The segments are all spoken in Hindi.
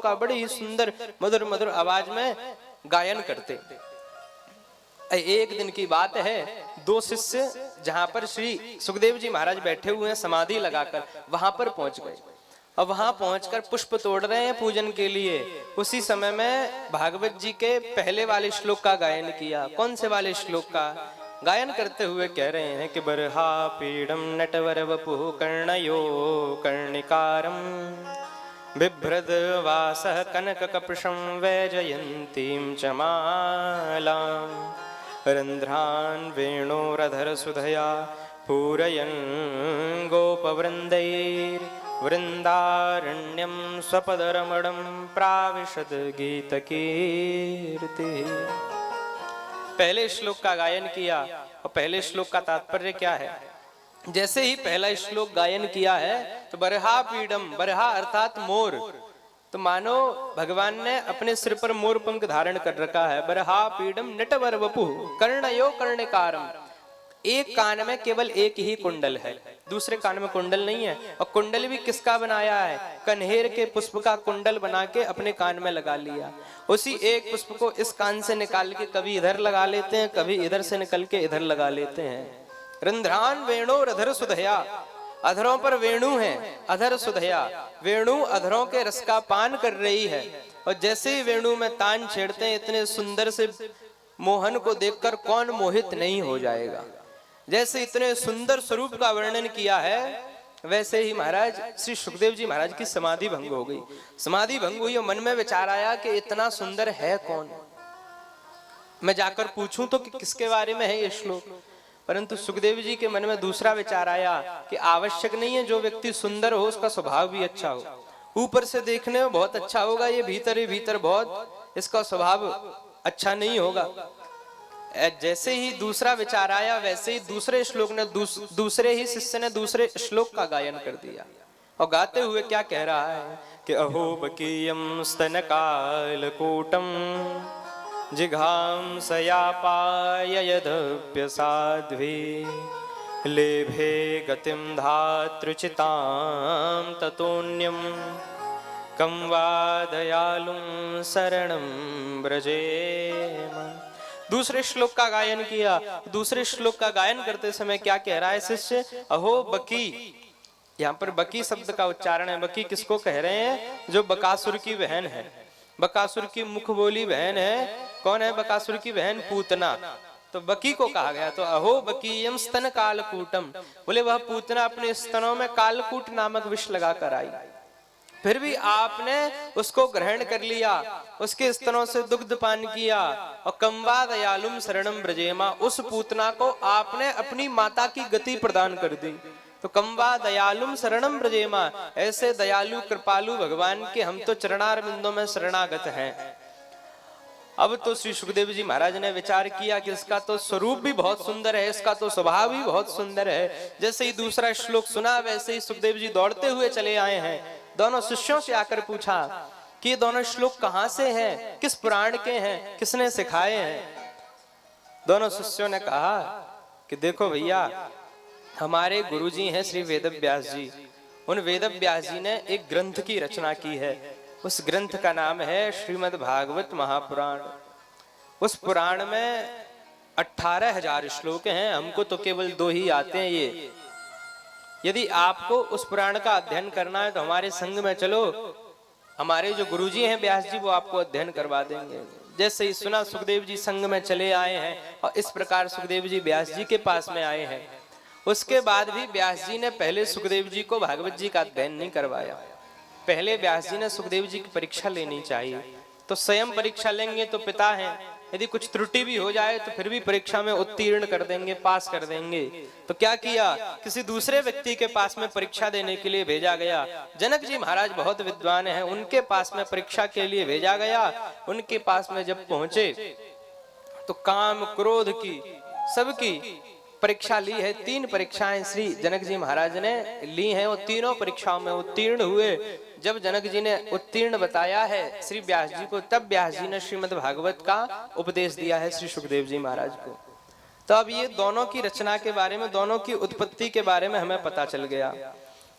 का बड़ी ही सुंदर मधुर मधुर आवाज में गायन करते। एक दिन की बात है, दो शिष्य जहां पर श्री सुखदेव जी महाराज बैठे हुए हैं समाधि लगाकर, वहां पर पहुंच गए। और वहां पहुंचकर पुष्प तोड़ रहे हैं पूजन के लिए। उसी समय में भागवत जी के पहले वाले श्लोक का गायन किया। कौन से वाले श्लोक का गायन करते हुए कह रहे हैं कि बरहा पीडम नटवर वपुः कर्णयो कर्णिकारम बिभ्रद वासः कनक कपशं वैजयन्तीं च मालां रंध्रान् वेणोरधर सुधया पूरयन् गोपवृन्दैर् वृंदारण्यं स्वपदरमणं प्राविशद गीतकीर्ति। पहले श्लोक का गायन किया। और पहले श्लोक का तात्पर्य क्या है? जैसे ही पहला श्लोक गायन किया है तो बरहा पीडम, बरहा अर्थात मोर, तो मानो भगवान ने अपने सिर पर मोर पंख धारण कर रखा है। बरहा पीडम नटवर वपुः कर्णयो कर्णिकारम, एक कान में केवल एक ही कुंडल है, दूसरे कान में कुंडल नहीं है। और कुंडल भी किसका बनाया है? कन्हेर के पुष्प का कुंडल बना के अपने कान में लगा लिया। उसी एक पुष्प को इस कान से निकाल के कभी इधर लगा लेते हैं, कभी इधर से निकल के इधर लगा लेते हैं। रंध्रान वेणु अधर सुधया, अधरों पर वेणु है, अधर सुधया, वेणु अधरों के रस का पान कर रही है। और जैसे ही वेणु में तान छेड़ते हैं, इतने सुंदर से मोहन को देखकर कौन मोहित नहीं हो जाएगा। जैसे इतने सुंदर स्वरूप का वर्णन किया है, वैसे ही महाराज श्री सुखदेव जी महाराज की समाधि भंग हो गई। समाधि भंग हुई और मन में विचार आया कि इतना सुंदर है कौन, मैं जाकर पूछूं तो कि किसके बारे में है ये श्लोक। परंतु सुखदेव जी के मन में दूसरा विचार आया कि आवश्यक नहीं है जो व्यक्ति सुंदर हो उसका स्वभाव भी अच्छा हो। ऊपर से देखने में बहुत अच्छा होगा, ये भीतर ही भीतर बहुत इसका स्वभाव अच्छा नहीं होगा। जैसे ही दूसरा विचार आया, वैसे ही दूसरे श्लोक ने दूसरे ही शिष्य ने दूसरे श्लोक का गायन कर दिया। और गाते हुए क्या कह रहा है कि अहो बकीयम स्तनकालकूटम जिघांसयापाय यदप्यसाध्वी लेभे गतिं धातृचितां ततोऽन्यं कं वा दयालुं शरणं व्रजेम। दूसरे श्लोक का गायन किया। दूसरे श्लोक का गायन करते समय क्या कह रहा है शिष्य? अहो बकी, यहाँ पर बकी शब्द का उच्चारण है। बकी किसको कह रहे हैं? जो बकासुर की बहन है, बकासुर की मुख बोली बहन है। कौन है बकासुर की बहन? पूतना। तो बकी को कहा गया। तो अहो बकीयम स्तन कालकूटम, बोले वह पूतना अपने स्तनों में कालकूट नामक विष लगाकर आई, फिर भी आपने उसको ग्रहण कर लिया, उसके स्तनों से दुग्ध पान किया। और कम्वा दयालुम शरणम ब्रजेमा, उस पूतना को आपने अपनी माता की गति प्रदान कर दी। तो कम्वा दयालुम शरणम ब्रजेमा, ऐसे दयालु कृपालु भगवान के हम तो चरणार बिंदों में शरणागत हैं। अब तो श्री सुखदेव जी महाराज ने विचार किया कि इसका तो स्वरूप भी बहुत सुंदर है, इसका तो स्वभाव भी बहुत सुंदर है। जैसे ही दूसरा श्लोक सुना, वैसे ही सुखदेव जी दौड़ते हुए चले आए हैं। दोनों शिष्यों से आकर पूछा कि ये दोनों श्लोक कहाँ से हैं, किस पुराण के हैं, किसने सिखाए हैं? दोनों शिष्यों ने कहा कि देखो भैया, हमारे गुरुजी हैं श्री वेदव्यास जी। उन वेदव्यास जी ने एक ग्रंथ की रचना की है। उस ग्रंथ का नाम है श्रीमद् भागवत महापुराण। उस पुराण में 18,000 श्लोक हैं। हमको तो केवल 2 ही आते हैं ये। यदि आपको उस पुराण का अध्ययन करना है तो हमारे संग में चलो, हमारे जो गुरुजी हैं व्यास जी, वो आपको अध्ययन करवा देंगे। जैसे ही सुना, सुखदेव जी संग में चले आए हैं और इस प्रकार सुखदेव जी व्यास जी के पास में आए हैं। उसके बाद भी व्यास जी ने पहले सुखदेव जी को भागवत जी का अध्ययन नहीं करवाया। पहले व्यास जी ने सुखदेव जी की परीक्षा लेनी चाहिए। तो स्वयं परीक्षा लेंगे तो पिता हैं, यदि कुछ त्रुटि भी हो जाए तो फिर भी परीक्षा में उत्तीर्ण कर देंगे, पास कर देंगे। तो क्या किया, किसी दूसरे व्यक्ति के पास में परीक्षा देने के लिए भेजा गया। जनक जी महाराज बहुत विद्वान हैं, उनके पास में परीक्षा के लिए भेजा गया। उनके पास में जब पहुंचे तो काम क्रोध की सबकी परीक्षा ली है। 3 परीक्षाएं श्री जनक जी महाराज ने ली हैं। वो तीनों परीक्षाओं में उत्तीर्ण हुए। जब जनक जी ने उत्तीर्ण बताया है श्री व्यास जी को, तब व्यास जी ने श्रीमद् भागवत का उपदेश दिया है श्री सुखदेव जी महाराज को। तो अब ये दोनों की रचना के बारे में, दोनों की उत्पत्ति के बारे में हमें पता चल गया।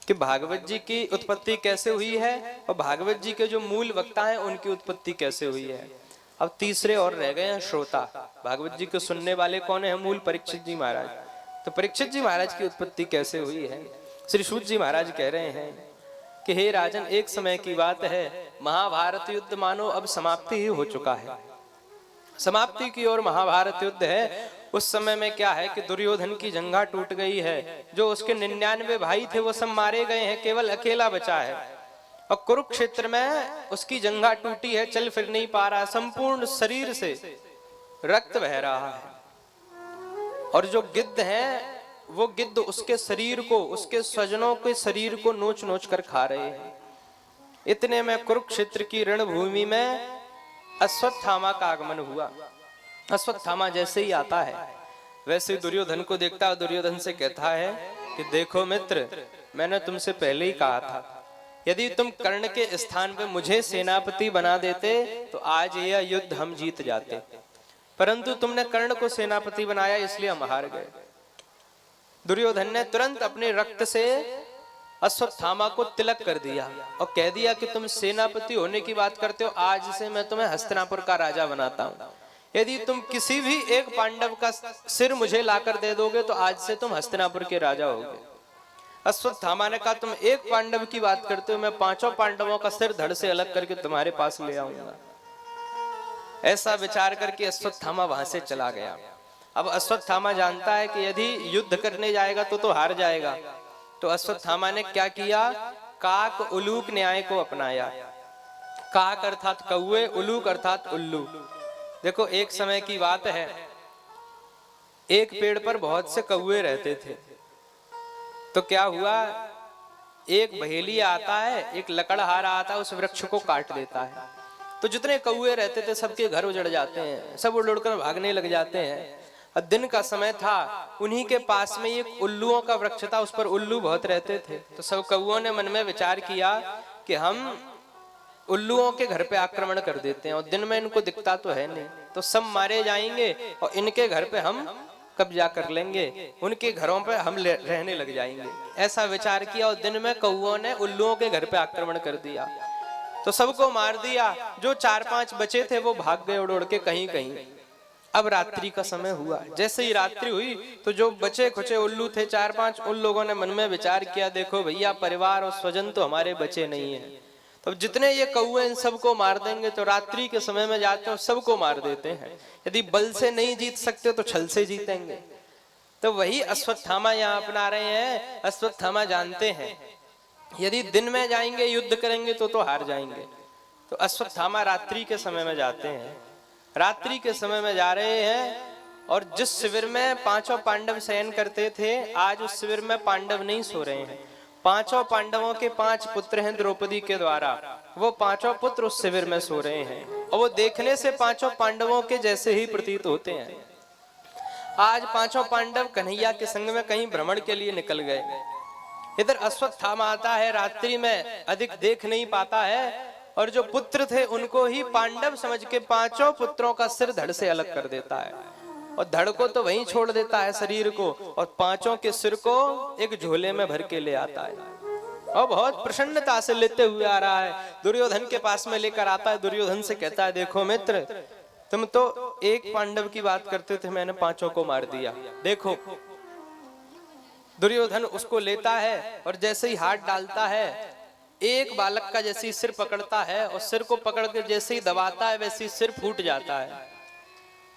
कि भागवत जी की उत्पत्ति कैसे हुई है और भागवत जी के जो मूल वक्ता हैं उनकी उत्पत्ति कैसे हुई है। अब तीसरे और रह गए हैं श्रोता। भागवत जी को सुनने वाले कौन है? मूल परीक्षित जी महाराज। तो परीक्षित जी महाराज की उत्पत्ति कैसे हुई है? श्री सूत जी महाराज कह रहे हैं कि हे राजन, एक समय की बात है, महाभारत युद्ध मानो अब समाप्ति ही हो चुका है, समाप्ति की ओर महाभारत युद्ध है। उस समय में क्या है कि दुर्योधन की जंघा टूट गई है, जो उसके 99 भाई थे वो सब मारे गए हैं, केवल अकेला बचा है। और कुरुक्षेत्र में उसकी जंघा टूटी है, चल फिर नहीं पा रहा, संपूर्ण शरीर से रक्त बह रहा है। और जो गिद्ध है वो गिद्ध उसके शरीर को, उसके स्वजनों के शरीर को नोच नोच कर खा रहे हैं। इतने में कुरुक्षेत्र की रणभूमि में अश्वत्थामा का आगमन हुआ। अश्वत्थामा जैसे ही आता है वैसे ही दुर्योधन को देखता है, दुर्योधन से कहता है कि देखो मित्र, मैंने तुमसे पहले ही कहा था, यदि तुम कर्ण के स्थान पे मुझे सेनापति बना देते तो आज यह युद्ध हम जीत जाते, परंतु तुमने कर्ण को सेनापति बनाया इसलिए हम हार गए। दुर्योधन ने तुरंत अपने रक्त से अश्वत्थामा को तिलक कर दिया और कह दिया कि तुम सेनापति होने की बात करते हो, आज से मैं तुम्हें हस्तिनापुर का राजा बनाता हूं। यदि तुम किसी भी एक पांडव का सिर मुझे लाकर दे दोगे तो आज से तुम हस्तिनापुर के राजा होगे। अश्वत्थामा ने कहा तुम एक पांडव की बात करते हो, मैं 5 पांडवों का सिर धड़ से अलग करके तुम्हारे पास ले आऊंगा। ऐसा विचार करके अश्वत्थामा वहां से चला गया। अब अश्वत्थामा जानता है कि यदि युद्ध करने जाएगा तो हार जाएगा। तो अश्वत्थामा ने क्या किया? काक उलूक न्याय को अपनाया। काक अर्थात कौवे, उलूक अर्थात उल्लू। देखो एक समय की बात है, एक पेड़ पर बहुत से कौवे रहते थे। तो क्या हुआ, एक बहेली आता है, एक लकड़हारा आता है, उस वृक्ष को काट देता है। तो जितने कौवे रहते थे सबके घर उजड़ जाते हैं, सब उड़ उड़कर भागने लग जाते हैं। दिन का समय था, उन्हीं के पास में एक उल्लुओं का वृक्ष था, उस पर उल्लू बहुत रहते थे। तो सब कौओं ने मन में विचार किया कि हम उल्लुओं के घर पे आक्रमण कर देते हैं और दिन में इनको दिखता तो है नहीं, तो सब मारे जाएंगे और इनके घर पे हम कब्जा कर लेंगे, उनके घरों पे हम रहने लग जाएंगे। ऐसा विचार किया और दिन में कौओं ने उल्लुओं के घर पे आक्रमण कर दिया। तो सबको मार दिया। जो 4-5 बचे थे वो भाग गए उड़ उड़ के कहीं कहीं। अब रात्रि का समय हुआ। जैसे ही रात्रि हुई तो जो बचे खुचे उल्लू थे 4-5, उन लोगों ने मन में विचार किया, देखो भैया परिवार और स्वजन तो हमारे बचे नहीं है, तो जितने ये कौए इन सबको मार देंगे तो रात्रि के समय में जाते हैं सबको मार देते हैं। यदि बल से नहीं जीत सकते तो छल से जीतेंगे। तो वही अश्वत्थामा यहाँ अपना रहे हैं। अश्वत्थामा जानते हैं यदि दिन में जाएंगे युद्ध करेंगे तो हार जाएंगे। तो अश्वत्थामा रात्रि के समय में जाते हैं। रात्रि के समय में जा रहे हैं और जिस शिविर में 5 पांडव शयन करते थे, आज उस शिविर में पांडव नहीं सो रहे हैं। 5 पांडवों के 5 पुत्र हैं द्रौपदी के द्वारा, वो 5 पुत्र उस शिविर में सो रहे हैं और वो देखने से 5 पांडवों के जैसे ही प्रतीत होते हैं। आज 5 पांडव कन्हैया के संग में कहीं भ्रमण के लिए निकल गए। इधर अश्वत्थामा आता है, रात्रि में अधिक देख नहीं पाता है और जो पुत्र थे उनको ही पांडव समझ के 5 पुत्रों का सिर धड़ से अलग कर देता है और धड़ को तो वहीं छोड़ देता है शरीर को, और 5 के सिर को एक झोले में भर के ले आता है और बहुत प्रसन्नता से लेते हुए आ रहा है। दुर्योधन के पास में लेकर आता है। दुर्योधन से कहता है, देखो मित्र, तुम तो एक पांडव की बात करते थे, मैंने 5 को मार दिया। देखो दुर्योधन उसको लेता है और जैसे ही हाथ डालता है, एक बालक का जैसे ही सिर पकड़ता है और सिर को पकड़ के जैसे ही दबाता है वैसे ही सिर फूट जाता है।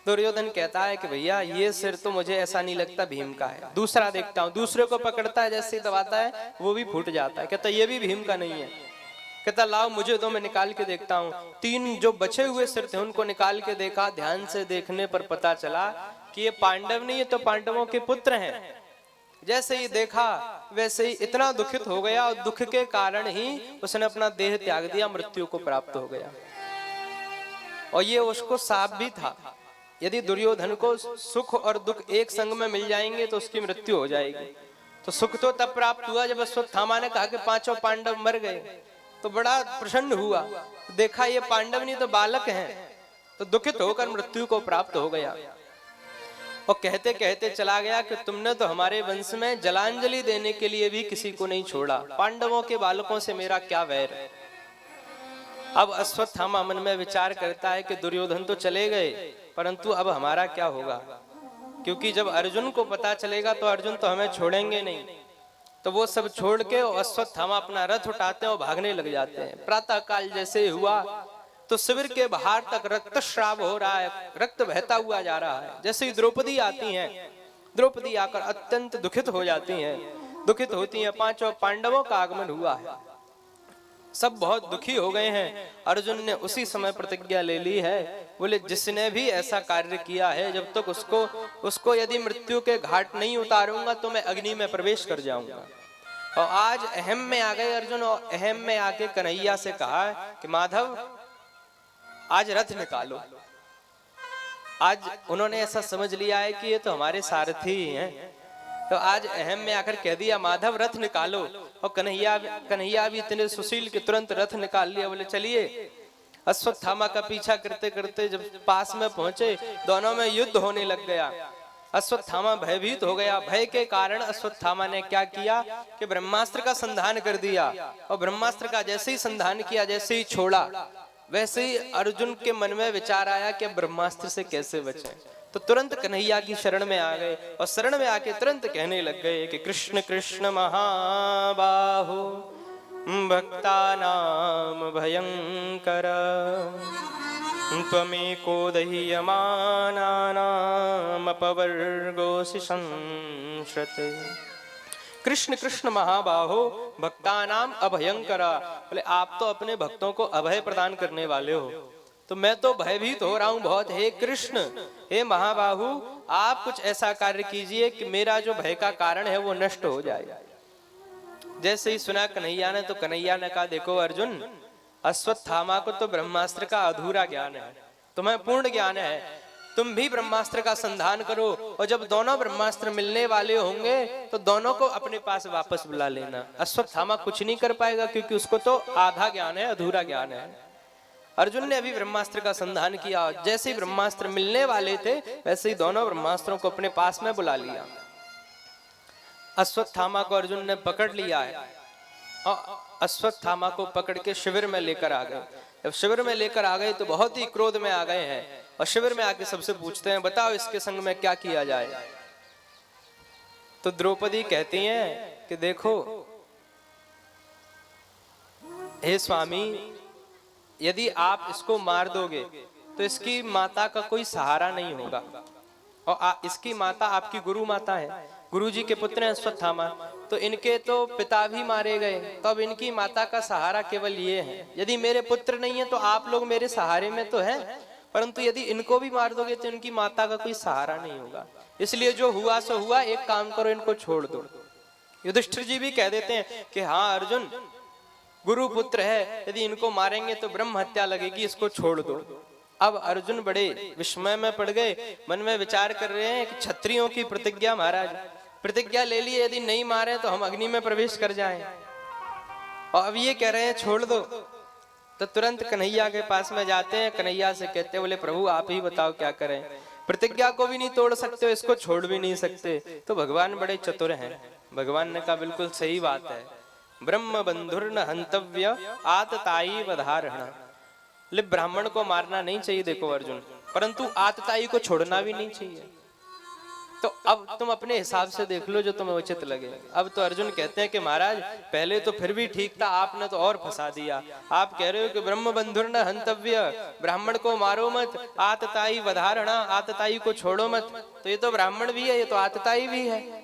दुर्योधन कहता है कि भैया ये सिर तो मुझे ऐसा नहीं लगता भीम का है। दूसरा देखता हूँ, दूसरे को पकड़ता है, जैसे ही दबाता है वो भी फूट जाता है। कहता ये भी भीम का नहीं है। कहता लाओ मुझे दो, मैं निकाल के देखता हूँ। 3 जो बचे हुए सिर थे उनको निकाल के देखा। ध्यान से देखने पर पता चला कि ये पांडव नहीं है तो पांडवों के पुत्र हैं। जैसे ही देखा वैसे ही इतना दुखित हो गया और दुख के कारण ही उसने अपना देह त्याग दिया, मृत्यु को प्राप्त हो गया। और ये उसको साफ भी था, यदि दुर्योधन को सुख और दुख एक संग में मिल जाएंगे तो उसकी मृत्यु हो जाएगी। तो सुख तो तब प्राप्त हुआ जब अश्वत्थामा ने कहा कि 5 पांडव मर गए, तो बड़ा प्रसन्न हुआ। देखा ये पांडव नहीं तो बालक हैं, तो दुखित होकर मृत्यु को प्राप्त हो गया। और कहते कहते चला गया कि तुमने तो हमारे वंश में जलांजलि देने के लिए भी किसी को नहीं छोड़ा, पांडवों के बालकों से मेरा क्या वैर है। अब अश्वत्थामा मन में विचार करता है कि दुर्योधन तो चले गए, परंतु अब हमारा क्या होगा, क्योंकि जब अर्जुन को पता चलेगा तो अर्जुन तो हमें छोड़ेंगे नहीं। तो वो सब छोड़ के अश्वत्थामा अपना रथ उठाते हैं और भागने लग जाते हैं। प्रातः काल जैसे हुआ तो शिविर के बाहर तक रक्तस्राव हो रहा है, रक्त बहता हुआ जा रहा है। जैसे ही द्रौपदी आती हैं, द्रौपदी आकर अत्यंत दुखित हो जाती हैं, दुखित होती हैं। पांचों पांडवों का आगमन हुआ है, सब बहुत दुखी हो गए हैं। अर्जुन ने उसी समय प्रतिज्ञा ले ली है, बोले जिसने भी ऐसा कार्य किया है जब तक उसको यदि मृत्यु के घाट नहीं उतारूंगा तो मैं अग्नि में प्रवेश कर जाऊंगा। और आज अहम में आ गए अर्जुन, और अहम में आके कन्हैया से कहा कि माधव आज रथ निकालो। आज उन्होंने ऐसा समझ लिया है कि ये तो हमारे सारथी ही हैं, तो आज अहम में आकर कह दिया माधव रथ निकालो। और कन्हैया भी इतने सुशील कि तुरंत रथ निकाल लिया। बोले चलिए। अश्वत्थामा का पीछा करते करते जब पास में पहुंचे, दोनों में युद्ध होने लग गया। अश्वत्थामा भयभीत हो गया। भय के कारण अश्वत्थामा ने क्या किया कि ब्रह्मास्त्र का संधान कर दिया। और ब्रह्मास्त्र का जैसे ही संधान किया, जैसे ही छोड़ा, वैसे ही अर्जुन के मन में विचार आया कि ब्रह्मास्त्र से कैसे बचें। तो तुरंत कन्हैया की शरण में आ गए, और शरण में आके तुरंत कहने लग गए कि कृष्ण कृष्ण महाबाहो भक्तानाम भयंकर त्वमेको दह्यमानानाम अपवर्गोऽसि संश्रते। कृष्ण कृष्ण महाबाहो भक्तानाम अभयंकर। बोले आप तो अपने भक्तों को अभय प्रदान करने वाले हो, तो मैं तो भयभीत हो रहा हूं बहुत। हे कृष्ण, हे महाबाहु, आप कुछ ऐसा कार्य कीजिए कि मेरा जो भय का कारण है वो नष्ट हो जाए। जैसे ही सुना कन्हैया ने, तो कन्हैया ने कहा देखो अर्जुन, अश्वत्थामा को तो ब्रह्मास्त्र का अधूरा ज्ञान है, तुम्हें पूर्ण ज्ञान है। तुम भी ब्रह्मास्त्र का संधान करो, और जब दोनों ब्रह्मास्त्र मिलने वाले होंगे तो दोनों को अपने पास वापस बुला लेना। अश्वत्थामा कुछ नहीं कर पाएगा, क्योंकि उसको तो आधा ज्ञान है, अधूरा ज्ञान है। अर्जुन ने अभी ब्रह्मास्त्र का संधान किया, जैसे ही ब्रह्मास्त्र मिलने वाले थे वैसे ही दोनों ब्रह्मास्त्रों को अपने पास में बुला लिया। अश्वत्थामा को अर्जुन ने पकड़ लिया है, और अश्वत्थामा को पकड़ के शिविर में लेकर आ गए। जब शिविर में लेकर आ गए तो बहुत ही क्रोध में आ गए हैं, और शिविर में आके सबसे पूछते हैं बताओ इसके संग में क्या किया जाए। तो द्रौपदी कहती हैं कि देखो हे स्वामी, यदि आप इसको मार दोगे तो इसकी माता का कोई सहारा नहीं होगा, और इसकी माता आपकी गुरु माता है, गुरु जी के पुत्र हैं अश्वत्थामा, तो इनके तो पिता भी मारे गए, तो अब इनकी माता का सहारा केवल ये है। यदि मेरे पुत्र नहीं है तो आप लोग मेरे सहारे में तो हैं, परंतु यदि इनको भी मार दोगे तो इनकी माता का कोई सहारा नहीं होगा। इसलिए जो हुआ सो हुआ, एक काम करो, इनको छोड़ दो। युधिष्ठिर जी भी कह देते हैं कि हाँ अर्जुन, गुरु पुत्र है, यदि इनको मारेंगे तो ब्रह्म हत्या लगेगी, इसको छोड़ दो। अब अर्जुन बड़े विस्मय में पड़ गए, मन में विचार कर रहे हैं कि क्षत्रियों की प्रतिज्ञा, महाराज प्रतिज्ञा ले लिए, यदि नहीं मारे तो हम अग्नि में प्रवेश कर जाएं, और अब ये कह रहे हैं छोड़ दो। तो तुरंत कन्हैया के पास में जाते हैं, कन्हैया से कहते हैं बोले प्रभु आप ही बताओ क्या करें, प्रतिज्ञा को भी नहीं तोड़ सकते, इसको छोड़ भी नहीं सकते। तो भगवान बड़े चतुर हैं, भगवान ने कहा बिल्कुल सही बात है, ब्रह्म बंधुर्न हंतव्य आतताई वधारण। ब्राह्मण को मारना नहीं चाहिए देखो अर्जुन, परंतु आतताई को छोड़ना भी नहीं चाहिए। तो अब तुम अपने हिसाब से देख लो जो तुम्हें उचित लगे। अब तो अर्जुन कहते हैं कि महाराज पहले तो फिर भी ठीक था, आपने तो और फंसा दिया। आप कह रहे हो कि ब्रह्म बंधुर्न हंतव्य, ब्राह्मण को मारो मत, आतताई वधारणा, आतताई को छोड़ो मत। तो ये तो ब्राह्मण भी है, ये तो आतताई भी है,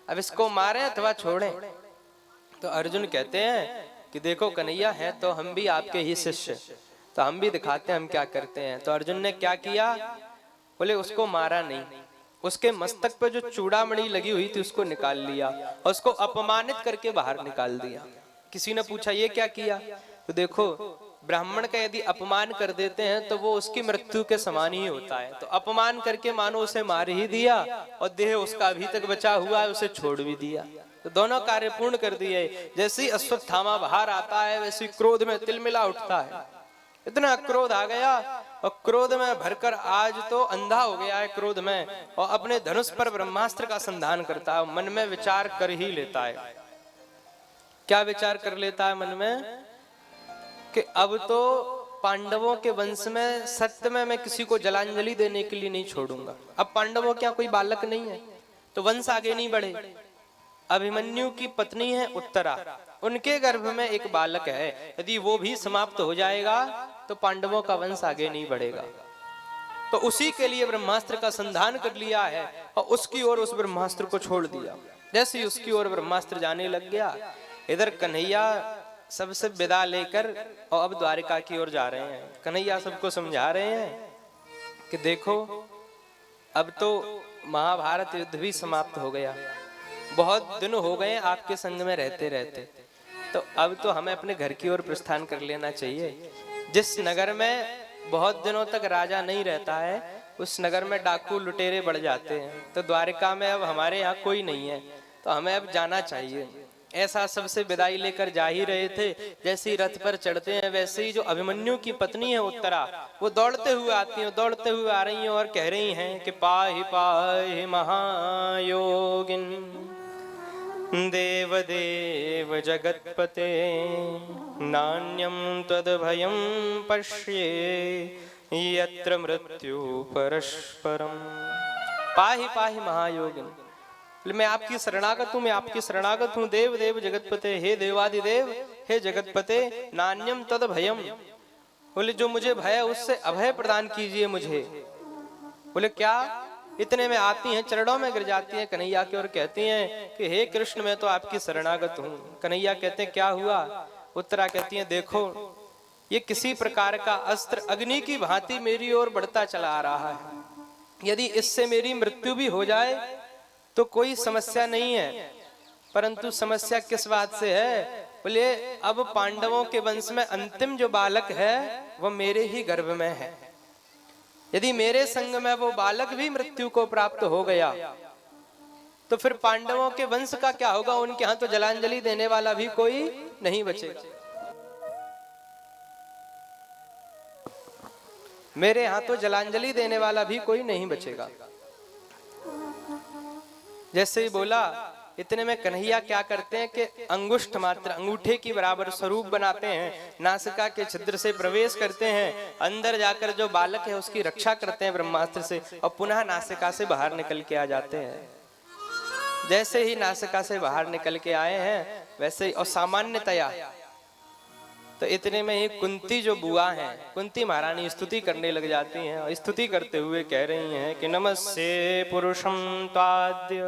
अब इसको मारें अथवा छोड़ें। तो अर्जुन कहते हैं कि देखो कन्हैया है तो हम भी आपके ही शिष्य, तो हम भी दिखाते हैं हम क्या करते हैं। तो अर्जुन ने क्या किया, बोले उसको मारा नहीं, उसके मस्तक पे जो चूड़ामणि लगी हुई थी उसको निकाल लिया, और उसको अपमानित करके बाहर निकाल दिया। किसी ने पूछा ये क्या किया, तो देखो ब्राह्मण का यदि अपमान कर देते हैं तो वो उसकी मृत्यु के समान ही होता है, तो अपमान करके मानो उसे मार ही दिया, और देह उसका अभी तक बचा हुआ है उसे छोड़ भी दिया। तो दोनों कार्य पूर्ण कर दिए। जैसे ही अश्वत्थामा बाहर आता है वैसे क्रोध में तिलमिला उठता है, इतना क्रोध आ गया और क्रोध में भरकर आज तो अंधा हो गया है क्रोध में, और अपने धनुष पर ब्रह्मास्त्र का संधान करता है। मन में विचार कर ही लेता है। क्या विचार कर लेता है मन में? कि अब तो पांडवों के वंश में सत्य में मैं किसी को जलांजलि देने के लिए नहीं छोड़ूंगा। अब पांडवों क्या कोई बालक नहीं है तो वंश आगे नहीं बढ़े। अभिमन्यु की पत्नी है उत्तरा, उनके गर्भ में एक बालक है, यदि वो भी समाप्त हो जाएगा तो पांडवों का वंश आगे नहीं बढ़ेगा। तो उसी के लिए ब्रह्मास्त्र का संधान कर लिया है और उसकी ओर उस ब्रह्मास्त्र को छोड़ दिया। जैसे ही उसकी ओर ब्रह्मास्त्र जाने लग गया, इधर कन्हैया सबसे विदा लेकर और अब द्वारिका की ओर जा रहे हैं। कन्हैया सबको समझा रहे हैं कि देखो अब तो महाभारत युद्ध भी समाप्त हो गया, बहुत दिन हो गए आपके संग में रहते रहते, तो अब तो हमें अपने घर की ओर प्रस्थान कर लेना चाहिए। जिस नगर में बहुत दिनों तक राजा नहीं रहता है उस नगर में डाकू लुटेरे बढ़ जाते हैं, तो द्वारिका में अब हमारे यहाँ कोई नहीं है तो हमें अब जाना चाहिए। ऐसा सबसे विदाई लेकर जा ही रहे थे, जैसे ही रथ पर चढ़ते हैं वैसे ही जो अभिमन्यु की पत्नी है उत्तरा, वो दौड़ते हुए आती हैं, दौड़ते हुए आ रही हैं और कह रही हैं कि पाहि पाहि महायोगिन देव देव जगत्पते नान्यं तद्भयं पश्ये यत्र मृत्यु परस्परम। पाहि पाहि महायोगिन, मैं आपकी शरणागत हूँ, मैं आपकी शरणागत हूँ। देव देव जगतपते, हे देवादिदेव, हे जगतपते, नान्यम तद भयम, बोले जो मुझे भय है उससे अभय प्रदान कीजिए मुझे। बोले क्या? इतने में आती हैं, चरणों में गिर जाती हैं कन्हैया की और कहती हैं कि हे कृष्ण मैं तो आपकी शरणागत हूँ। कन्हैया कहते हैं क्या हुआ? उत्तरा कहती हैं देखो ये किसी प्रकार का अस्त्र अग्नि की भांति मेरी ओर बढ़ता चला आ रहा है, यदि इससे मेरी मृत्यु भी हो जाए तो कोई समस्या नहीं है, परंतु समस्या किस बात से है? बोले अब पांडवों के वंश में अंतिम जो बालक है वह मेरे ही गर्भ में है, यदि मेरे संग में वो बालक भी मृत्यु को प्राप्त हो गया तो फिर पांडवों के वंश का क्या होगा? उनके यहाँ तो जलांजलि देने वाला भी कोई नहीं बचेगा। मेरे यहाँ तो जलांजलि देने वाला भी कोई नहीं बचेगा। जैसे ही बोला, इतने में कन्हैया क्या करते हैं कि अंगुष्ठ मात्र अंगूठे की बराबर स्वरूप बनाते हैं, नासिका के छिद्र से प्रवेश करते हैं, अंदर जाकर जो बालक है उसकी रक्षा करते हैं ब्रह्मास्त्र से और पुनः नासिका से बाहर निकल के आ जाते हैं। जैसे ही नासिका से बाहर निकल के आए हैं वैसे ही और सामान्यतया तो इतने में ही कुंती जो बुआ हैं, कुंती महारानी स्तुति करने लग जाती हैं और स्तुति करते हुए कह रही हैं कि नमस्ते पुरुषं त्वाद्य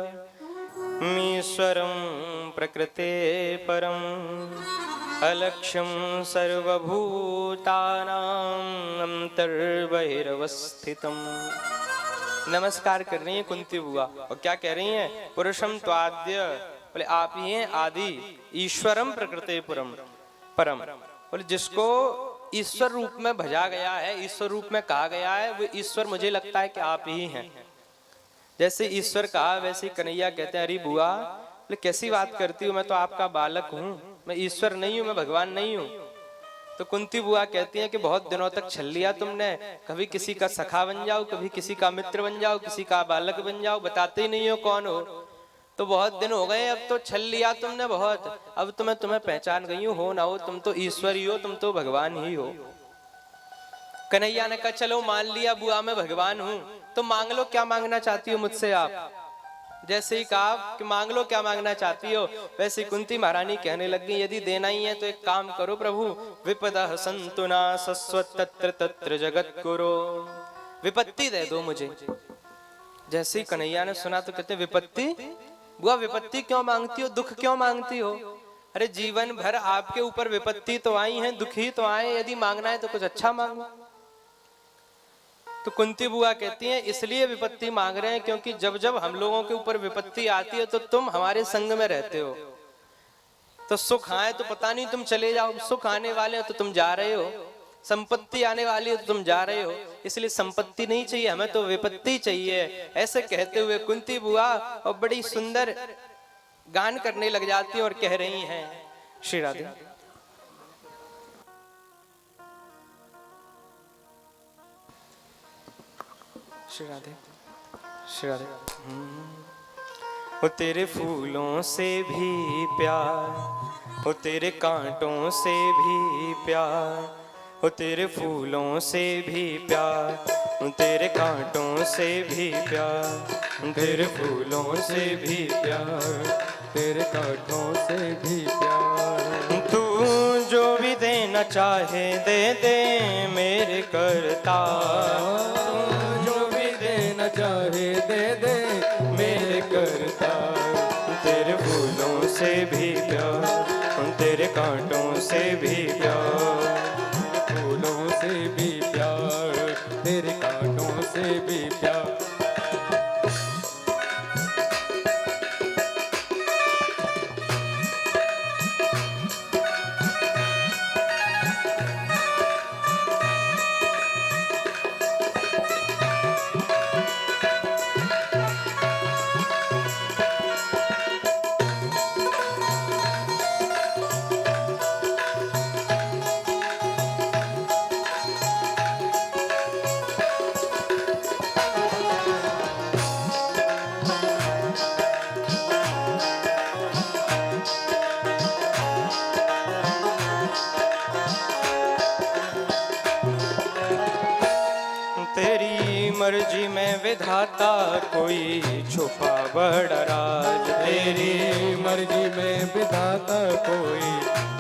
मीश्वरं प्रकृते परम अलक्ष्यं सर्वभूतानां अंतर्बहिरवस्थितम्। नमस्कार कर रही हैं कुंती बुआ और क्या कह रही हैं? पुरुषं त्वाद्य, बोले आप ही हैं आदि, ईश्वरम प्रकृते परम, बोले जिसको ईश्वर रूप में भजा गया है, ईश्वर रूप में कहा गया है, वो ईश्वर मुझे लगता है कि आप ही हैं। जैसे ईश्वर कहा वैसे कन्हैया कहते हैं अरे बुआ बोले कैसी बात करती हूँ, मैं तो आपका बालक हूँ, मैं ईश्वर नहीं हूँ, मैं भगवान नहीं हूँ। तो कुंती बुआ कहती हैं कि बहुत दिनों तक छल लिया तुमने, कभी किसी का सखा बन जाओ, कभी किसी का मित्र बन जाओ, किसी का बालक बन जाओ, बताते ही नहीं हो कौन हो। तो बहुत दिन हो गए, अब तो छल लिया तुमने बहुत, अब तो मैं तुम्हें पहचान गई हूँ, हो ना हो तुम तो ईश्वर ही हो, तुम तो भगवान ही हो। कन्हैया ने कहा चलो मान लिया बुआ मैं भगवान हूँ, तो मांग लो क्या मांगना चाहती हो मुझसे आप। जैसे ही कहा कि मांग लो क्या मांगना चाहती हो, वैसे कुंती महारानी कहने लग गई यदि देना ही है तो एक काम करो प्रभु, विपदः सन्तु न सस्वत् तत्र तत्र जगत गुरो, विपत्ति दे दो मुझे। जैसे ही कन्हैया ने सुना तो कहते विपत्ति? बुआ विपत्ति क्यों मांगती हो, दुख क्यों मांगती हो? अरे जीवन भर आपके ऊपर विपत्ति तो आई है, दुख ही तो आए, यदि मांगना है तो कुछ अच्छा मांगो। तो कुंती बुआ कहती हैं इसलिए विपत्ति मांग रहे हैं क्योंकि जब जब हम लोगों के ऊपर विपत्ति आती है तो तुम हमारे संग में रहते हो, तो सुख आए तो पता नहीं तुम चले जाओ, सुख आने वाले हो तो तुम जा रहे हो, संपत्ति आने वाली है तो तुम जा रहे हो, इसलिए संपत्ति नहीं चाहिए हमें तो विपत्ति चाहिए। ऐसे कहते हुए कुंती बुआ और बड़ी सुंदर गान करने लग जाती और कह रही हैं श्री राधे। श्री राधे, श्री राधे। वो तेरे फूलों से भी प्यार, वो तेरे कांटों से भी प्यार, वो तेरे फूलों से भी प्यार, तेरे कांटों से भी प्यार, तेरे फूलों से भी प्यार, तेरे कांटों से भी प्यार। तू जो भी देना चाहे दे दे मेरे करतार, तू जो भी देना चाहे दे दे मेरे करतार। तेरे फूलों से भी प्यार, तेरे कांटों से भी प्यार, फूलों से भी प्यार, तेरे कांटों से भी प्यार। मर्जी में विधाता कोई छुपा बड़ा राज, तेरी मर्जी में विधाता कोई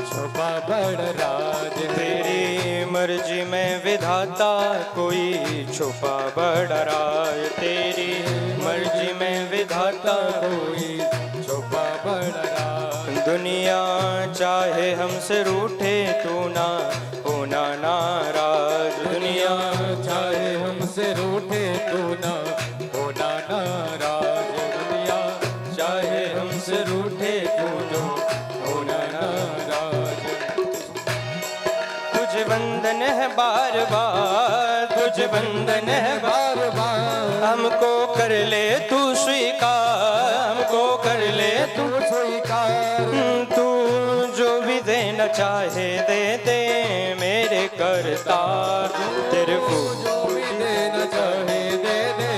छुपा बड़ा राज, तेरी मर्जी में विधाता कोई छुपा बड़ा राज, तेरी मर्जी में विधाता कोई छुपा बड़ा राज। दुनिया चाहे हमसे रूठे तू ना होना नाराज, दुनिया चाहे हमसे रूठे तू ना होना नाराज, दुनिया चाहे हमसे रूठे तू ना होना नाराज। तुझे बंधन है बार बार, तुझे बंधन है बार बार, हमको कर ले तू स्वीकार, हमको कर ले तू स्वीकार। तू जो भी देना चाहे दे दे मेरे करतार, तेरे फूल जो भी देना चाहे दे दे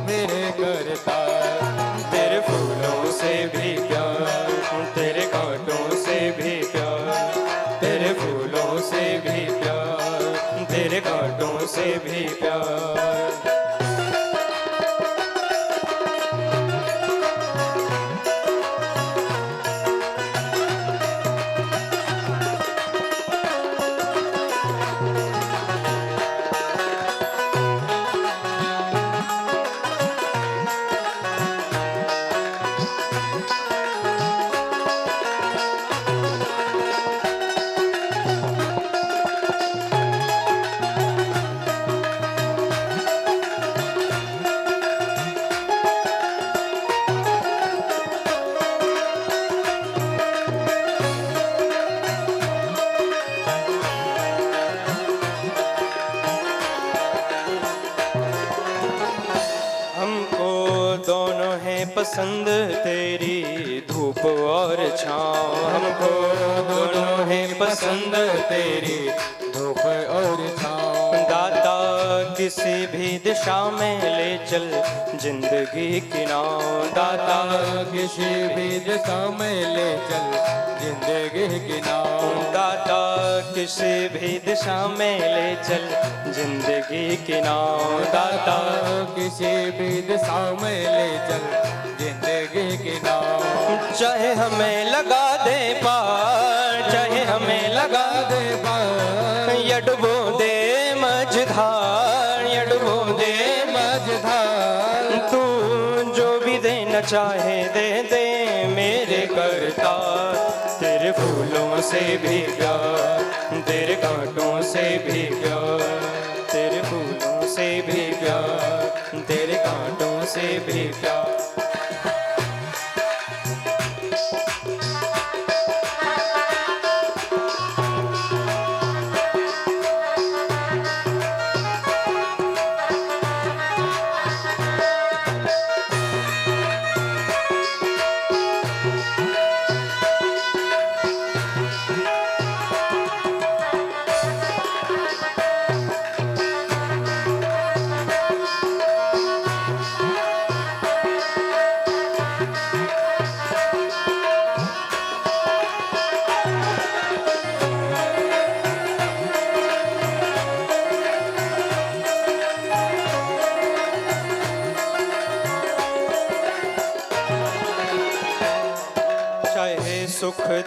मेरे करतार। तेरे फूलों से भी प्यार, तेरे कांटों से भी प्यार, तेरे फूलों से भी प्यार, तेरे कांटों से भी प्यार। पसंद तेरी धूप और छाँव, हमको दोनों है पसंद तेरी धूप और छाँव। दाता किसी भी दिशा में ले चल जिंदगी की नाव, दाता किसी भी दिशा में ले चल जिंदगी की नाव, दाता किसी भी दिशा में ले चल जिंदगी की नाव, दाता किसी भी दिशा में ले चल जिंदगी की नाव। चाहे हमें लगा दे पार, चाहे हमें लगा दे पार, या डुबो दे मझधार, या डुबो दे मझधार। तू जो भी देना चाहे दे दे मेरे करतार। तेरे फूलों से भी प्यार, तेरे कांटों से भी प्यार, तेरे फूलों से भी प्यार, तेरे कांटों से भी प्यार।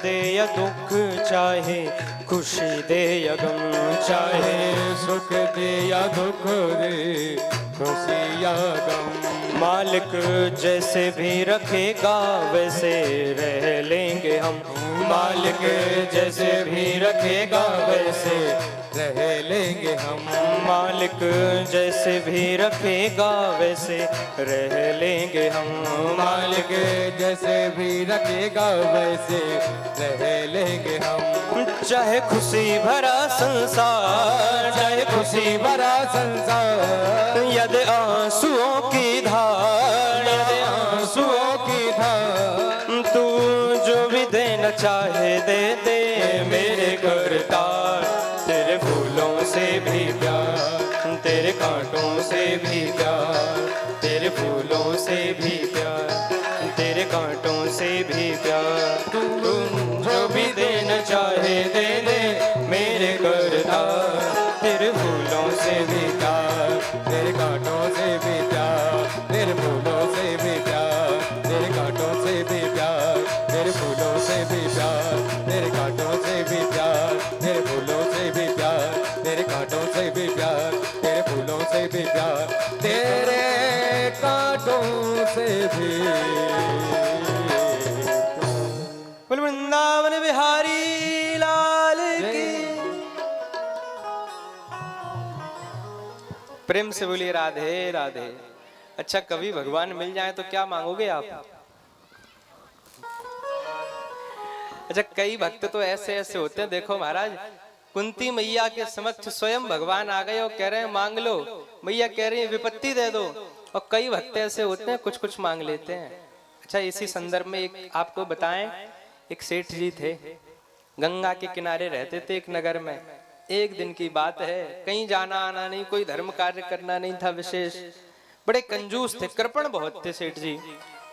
दे या दुख, चाहे खुशी दे या गम, चाहे सुख दे या दुख दे, खुशी या गम। मालिक जैसे भी रखेगा वैसे रह लेंगे हम, मालिक जैसे भी रखेगा वैसे रह लेंगे हम। मालिक जैसे भी रखेगा वैसे रह लेंगे हम, मालिक जैसे भी रखेगा वैसे रह लेंगे हम। चाहे खुशी भरा संसार, चाहे खुशी भरा संसार, यदि आंसुओं की धार, यदि आंसुओं की धार, तू जो भी देना चाहे दे दे मेरे करतार। तेरे फूलों से भी प्यार, तेरे कांटों से भी प्यार, तेरे फूलों से भी प्यार, तेरे कांटों से भी प्यार। तू जो भी देना चाहे दे दे मेरे करतार। तेरे फूलों से भी प्यार, तेरे कांटों से भी प्यार, तेरे फूलों से भी प्यार, तेरे कांटों से भी प्यार, तेरे फूलों से भी प्यार, तेरे कांटों से भी प्यार, तेरे फूलों से भी प्यार, तेरे कांटों से भी प्यार, तेरे फूलों से भी प्यार, तेरे कांटों से भी। बोल वृंदावन बिहारी लाल की। प्रेम से बोलिए राधे राधे। अच्छा, कभी भगवान मिल जाए तो क्या मांगोगे आप? अच्छा, कई भक्त तो ऐसे ऐसे होते हैं, देखो महाराज, कुंती मैया के समक्ष स्वयं भगवान आ गए और कह रहे हैं मांग लो, मैया कह रही है विपत्ति दे दो। और कई भक्त ऐसे होते हैं कुछ कुछ मांग लेते हैं। अच्छा, इसी संदर्भ में एक आपको बताएं, एक सेठ जी थे, गंगा के किनारे रहते थे एक नगर में। एक दिन की बात है, कहीं जाना आना नहीं, कोई धर्म कार्य करना नहीं था विशेष। बड़े कंजूस थे, कृपण बहुत थे सेठ जी,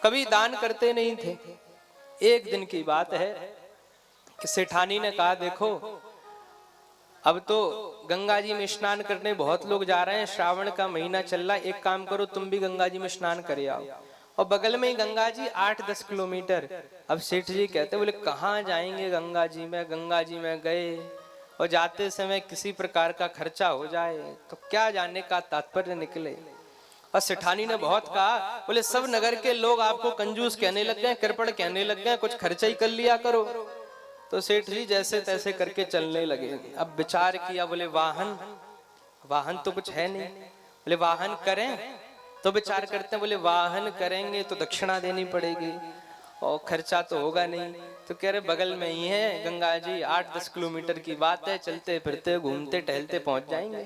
कभी दान करते नहीं थे। एक दिन की बात है कि सेठानी ने कहा देखो, अब तो गंगा जी में स्नान करने बहुत लोग जा रहे हैं, श्रावण का महीना चल रहा है, एक काम करो तुम भी गंगा जी में स्नान कर आओ। और बगल में ही गंगा जी 8-10 किलोमीटर। अब सेठ जी कहते बोले कहाँ जाएंगे गंगा जी में? गंगा जी में गए और जाते समय किसी प्रकार का खर्चा हो जाए तो क्या जाने का तात्पर्य निकले। और सेठानी ने बहुत कहा, बोले सब नगर के लोग आपको कंजूस कहने लग गए, कृपण कहने लग गए, कुछ खर्चा ही कर लिया करो। तो सेठ जी जैसे तैसे करके चलने लगे। अब विचार किया, बोले वाहन तो कुछ है नहीं, बोले वाहन करें तो विचार करते हैं, बोले वाहन करेंगे तो दक्षिणा देनी पड़ेगी और खर्चा तो होगा नहीं। तो कह रहे बगल में ही है गंगा जी, 8-10 किलोमीटर की बात है, चलते फिरते घूमते टहलते पहुंच जाएंगे।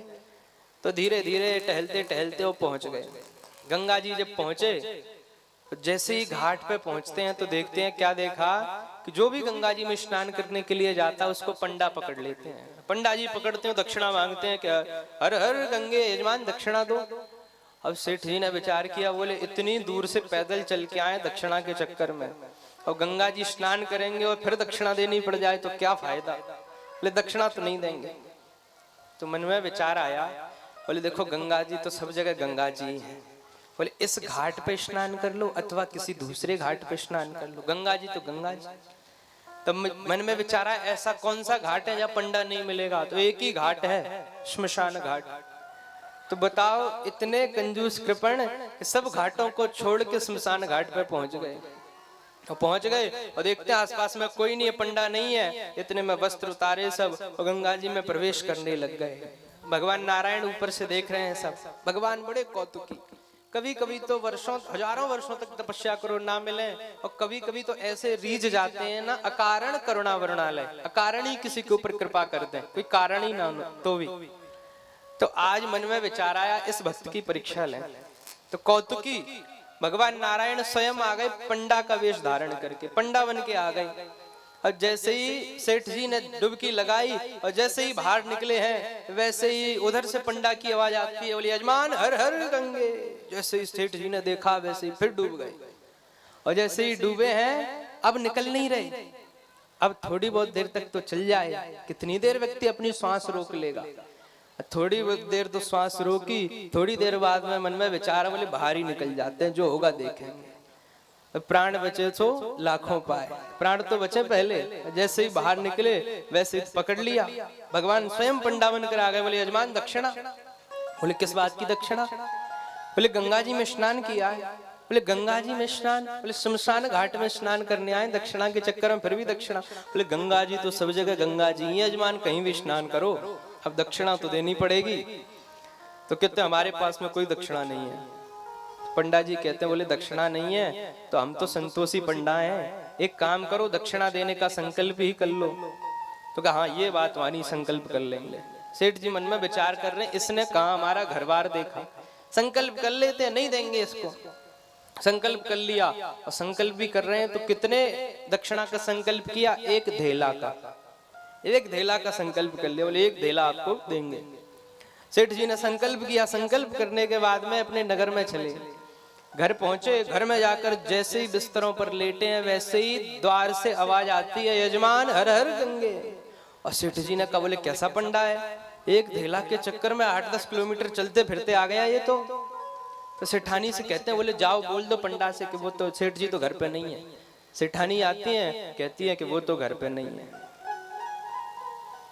तो धीरे धीरे टहलते टहलते वो पहुंच गए। गंगा जी जब पहुंचे तो जैसे ही घाट पे पहुंचते हैं तो देखते हैं, क्या देखा कि जो भी गंगा जी में स्नान करने के लिए जाता है उसको पंडा पकड़ लेते हैं। पंडा जी पकड़ते हैं, दक्षिणा मांगते हैं, क्या हर हर गंगे यजमान दक्षिणा दो। अब सेठ जी ने विचार किया, बोले इतनी दूर से पैदल चल के आए दक्षिणा के चक्कर में, और गंगा जी स्नान करेंगे और फिर दक्षिणा देनी पड़ जाए तो क्या फायदा, बोले दक्षिणा तो नहीं देंगे। तो मन में विचार आया, बोले देखो गंगा जी तो सब जगह गंगा जी हैं, बोले इस घाट पे स्नान कर लो अथवा किसी दूसरे घाट पे स्नान कर लो, गंगा जी तो गंगा जी। तब मन में विचारा ऐसा कौन सा घाट है जहाँ पंडा नहीं मिलेगा? तो एक ही घाट है, श्मशान घाट। तो बताओ इतने कंजूस कृपण सब घाटों को छोड़ के श्मशान घाट पे पहुंच गए। और पहुंच गए और देखते हैं आसपास में कोई नहीं है, पंडा नहीं है, इतने में वस्त्र उतारे सब और गंगा जी में प्रवेश करने लग गए। भगवान नारायण ऊपर से देख रहे हैं सब। भगवान बड़े कौतुकी, कभी कभी तो वर्षों हजारों वर्षों तक तपस्या करो ना मिले, और कभी कभी तो ऐसे रीझ जाते हैं ना, अकारण करुणा वरुणालय, अकारण ही किसी के ऊपर कृपा कर दे, कोई कारण ही ना तो भी। तो आज मन में विचार आया इस भक्त की परीक्षा लें। तो कौतुकी भगवान नारायण स्वयं आ गए पंडा का वेश धारण करके, पंडा बन के आ गए। और जैसे ही सेठ जी ने डुबकी लगाई और जैसे ही बाहर निकले हैं, वैसे ही उधर से पंडा की आवाज आती है, बोली यजमान हर हर गंगे। जैसे ही सेठ जी ने देखा वैसे ही फिर डूब गए। और जैसे ही डूबे हैं अब निकल नहीं रहे, अब थोड़ी बहुत देर तक तो चल जाए, कितनी देर व्यक्ति अपनी सांस रोक लेगा? थोड़ी देर तो श्वास रोकी, थोड़ी देर बाद में मन में विचार, बोले बाहर ही निकल जाते हैं, जो होगा देखेंगे। प्राण बचे तो लाखों पाए। प्राण तो बचे पहले, जैसे ही बाहर निकले वैसे ही पकड़ लिया। भगवान स्वयं पंडा बनकर आ गए। बोले यजमान दक्षिणा। बोले किस बात की दक्षिणा? बोले गंगा जी में स्नान किया है। बोले गंगा जी में स्नान? बोले शमशान घाट में स्नान करने आए, दक्षिणा के चक्कर में फिर भी दक्षिणा? बोले गंगा जी तो सब जगह गंगा जी ही यजमान, कहीं भी स्नान करो, अब दक्षिणा तो देनी पड़ेगी। तो कहते हमारे पास में कोई दक्षिणा नहीं है। पंडा जी कहते हैं बोले दक्षिणा नहीं है तो हम तो संतोषी पंडा हैं, एक काम करो दक्षिणा देने का संकल्प ही कर लो। तो कहा हाँ ये बात मानी, संकल्प कर लेंगे। सेठ जी मन में विचार कर रहे हैं, इसने कहा हमारा घर बार देखा, संकल्प कर लेते, नहीं देंगे इसको। संकल्प कर लिया और संकल्प भी कर रहे हैं। तो कितने दक्षिणा का संकल्प किया? एक धेला का, एक धेला का संकल्प कर लिया। बोले एक धेला आपको देंगे। सेठ जी ने संकल्प किया। संकल्प करने के बाद में अपने नगर में चले, घर पहुंचे। घर में जाकर जैसे ही बिस्तरों पर लेटे हैं वैसे ही द्वार से आवाज आती है, यजमान हर हर गंगे। और सेठ जी ने कहा बोले कैसा पंडा है, एक धेला के चक्कर में 8-10 किलोमीटर चलते फिरते आ गया ये तो सेठानी से कहते हैं बोले जाओ बोल दो पंडा से कि वो तो सेठ जी तो घर पे नहीं है। सेठानी आती है, कहती है कि वो तो घर पे नहीं है।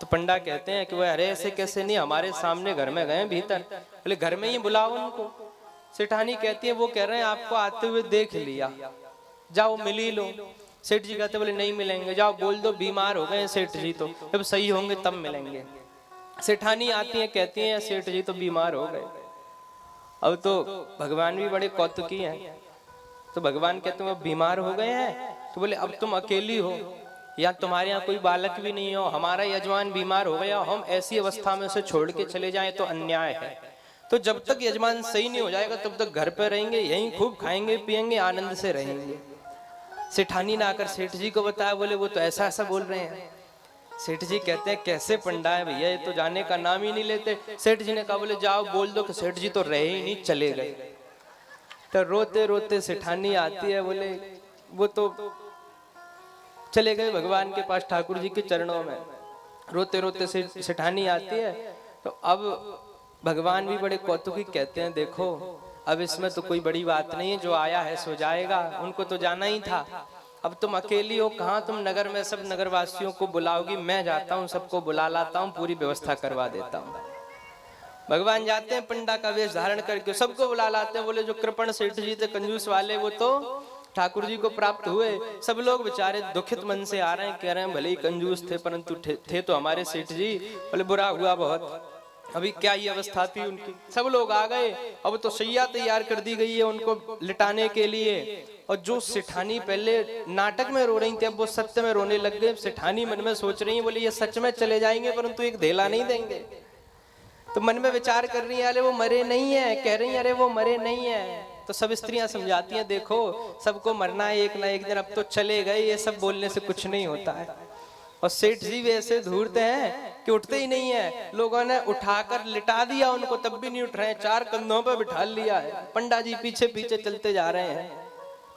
तो पंडा कहते हैं कि वो अरे ऐसे कैसे नहीं, हमारे सामने घर में गए भीतर। बोले घर में ही बुलाओ उनको। सेठानी कहती है वो कह रहे हैं आपको आते हुए देख लिया, जाओ मिल ही लो। सेठ जी कहते बोले नहीं मिलेंगे, जाओ बोल दो बीमार हो गए सेठ जी, तो जब सही होंगे तब मिलेंगे। सेठानी आती है, कहती है सेठ जी तो बीमार हो गए। अब तो भगवान भी बड़े कौतुकी हैं। तो भगवान कहते हैं बीमार हो गए हैं, तो बोले अब तुम अकेली हो या तुम्हारे यहाँ कोई बालक भी नहीं हो, हमारा यजमान बीमार हो गया, हम ऐसी अवस्था में उसे छोड़ के चले जाएं तो अन्याय है। तो जब तक यजमान सही नहीं हो जाएगा तब तक घर पर रहेंगे, यहीं खूब खाएंगे पिएंगे, आनंद से रहेंगे। सेठानी ने आकर सेठ जी को बताया। बोले वो तो ऐसा ऐसा बोल रहे हैं। सेठ जी कहते हैं कैसे पंडा है भैया, ये तो जाने का नाम ही नहीं लेते। सेठ जी ने कहा बोले जाओ बोल दो कि सेठ जी तो रहे ही नहीं, चले गए। तो रोते रोते सेठानी आती है, बोले वो तो चले गए भगवान के पास ठाकुर जी के चरणों में। रोते रोते सेठानी आती है। तो अब भगवान भी बड़े कौतुकी कहते हैं देखो अब इसमें तो कोई बड़ी बात नहीं है, जो आया है सो जाएगा, उनको तो जाना ही था। अब तुम अकेली हो, कहाँ तुम नगर में सब नगरवासियों को बुलाओगी, मैं जाता हूँ सबको बुला लाता हूँ, पूरी व्यवस्था करवा देता हूँ। भगवान जाते हैं पंडा का वेश धारण करके, सबको बुला लाते हैं। बोले जो कृपण सेठ जी थे कंजूस वाले वो तो ठाकुर जी को प्राप्त हुए। सब लोग बेचारे दुखित मन से आ रहे हैं, कह रहे हैं भले ही कंजूस थे परंतु थे तो हमारे सेठ जी। बोले बुरा हुआ बहुत, अभी क्या ये अवस्था थी उनकी। सब लोग आ गए, अब तो सैया तैयार कर दी गई है उनको लिटाने के लिए। और जो सेठानी पहले नाटक में रो रही थी अब वो सत्य में रोने लग गए। सेठानी मन में सोच रही है बोले ये सच में चले जाएंगे परंतु एक धेला नहीं देंगे। तो मन में विचार कर रही है अरे वो मरे नहीं है, कह रही है अरे वो मरे नहीं है। तो सब स्त्रियां समझाती हैं देखो सबको मरना है एक ना एक दिन, अब तो चले गए, ये सब बोलने से कुछ नहीं होता है। और सेठ जी भी ऐसे धूर्त हैं कि उठते ही नहीं है। लोगों ने उठाकर लिटा दिया उनको, तब भी नहीं उठ रहे हैं, 4 कंधों पर बिठा लिया है। पंडा जी पीछे पीछे चलते जा रहे हैं।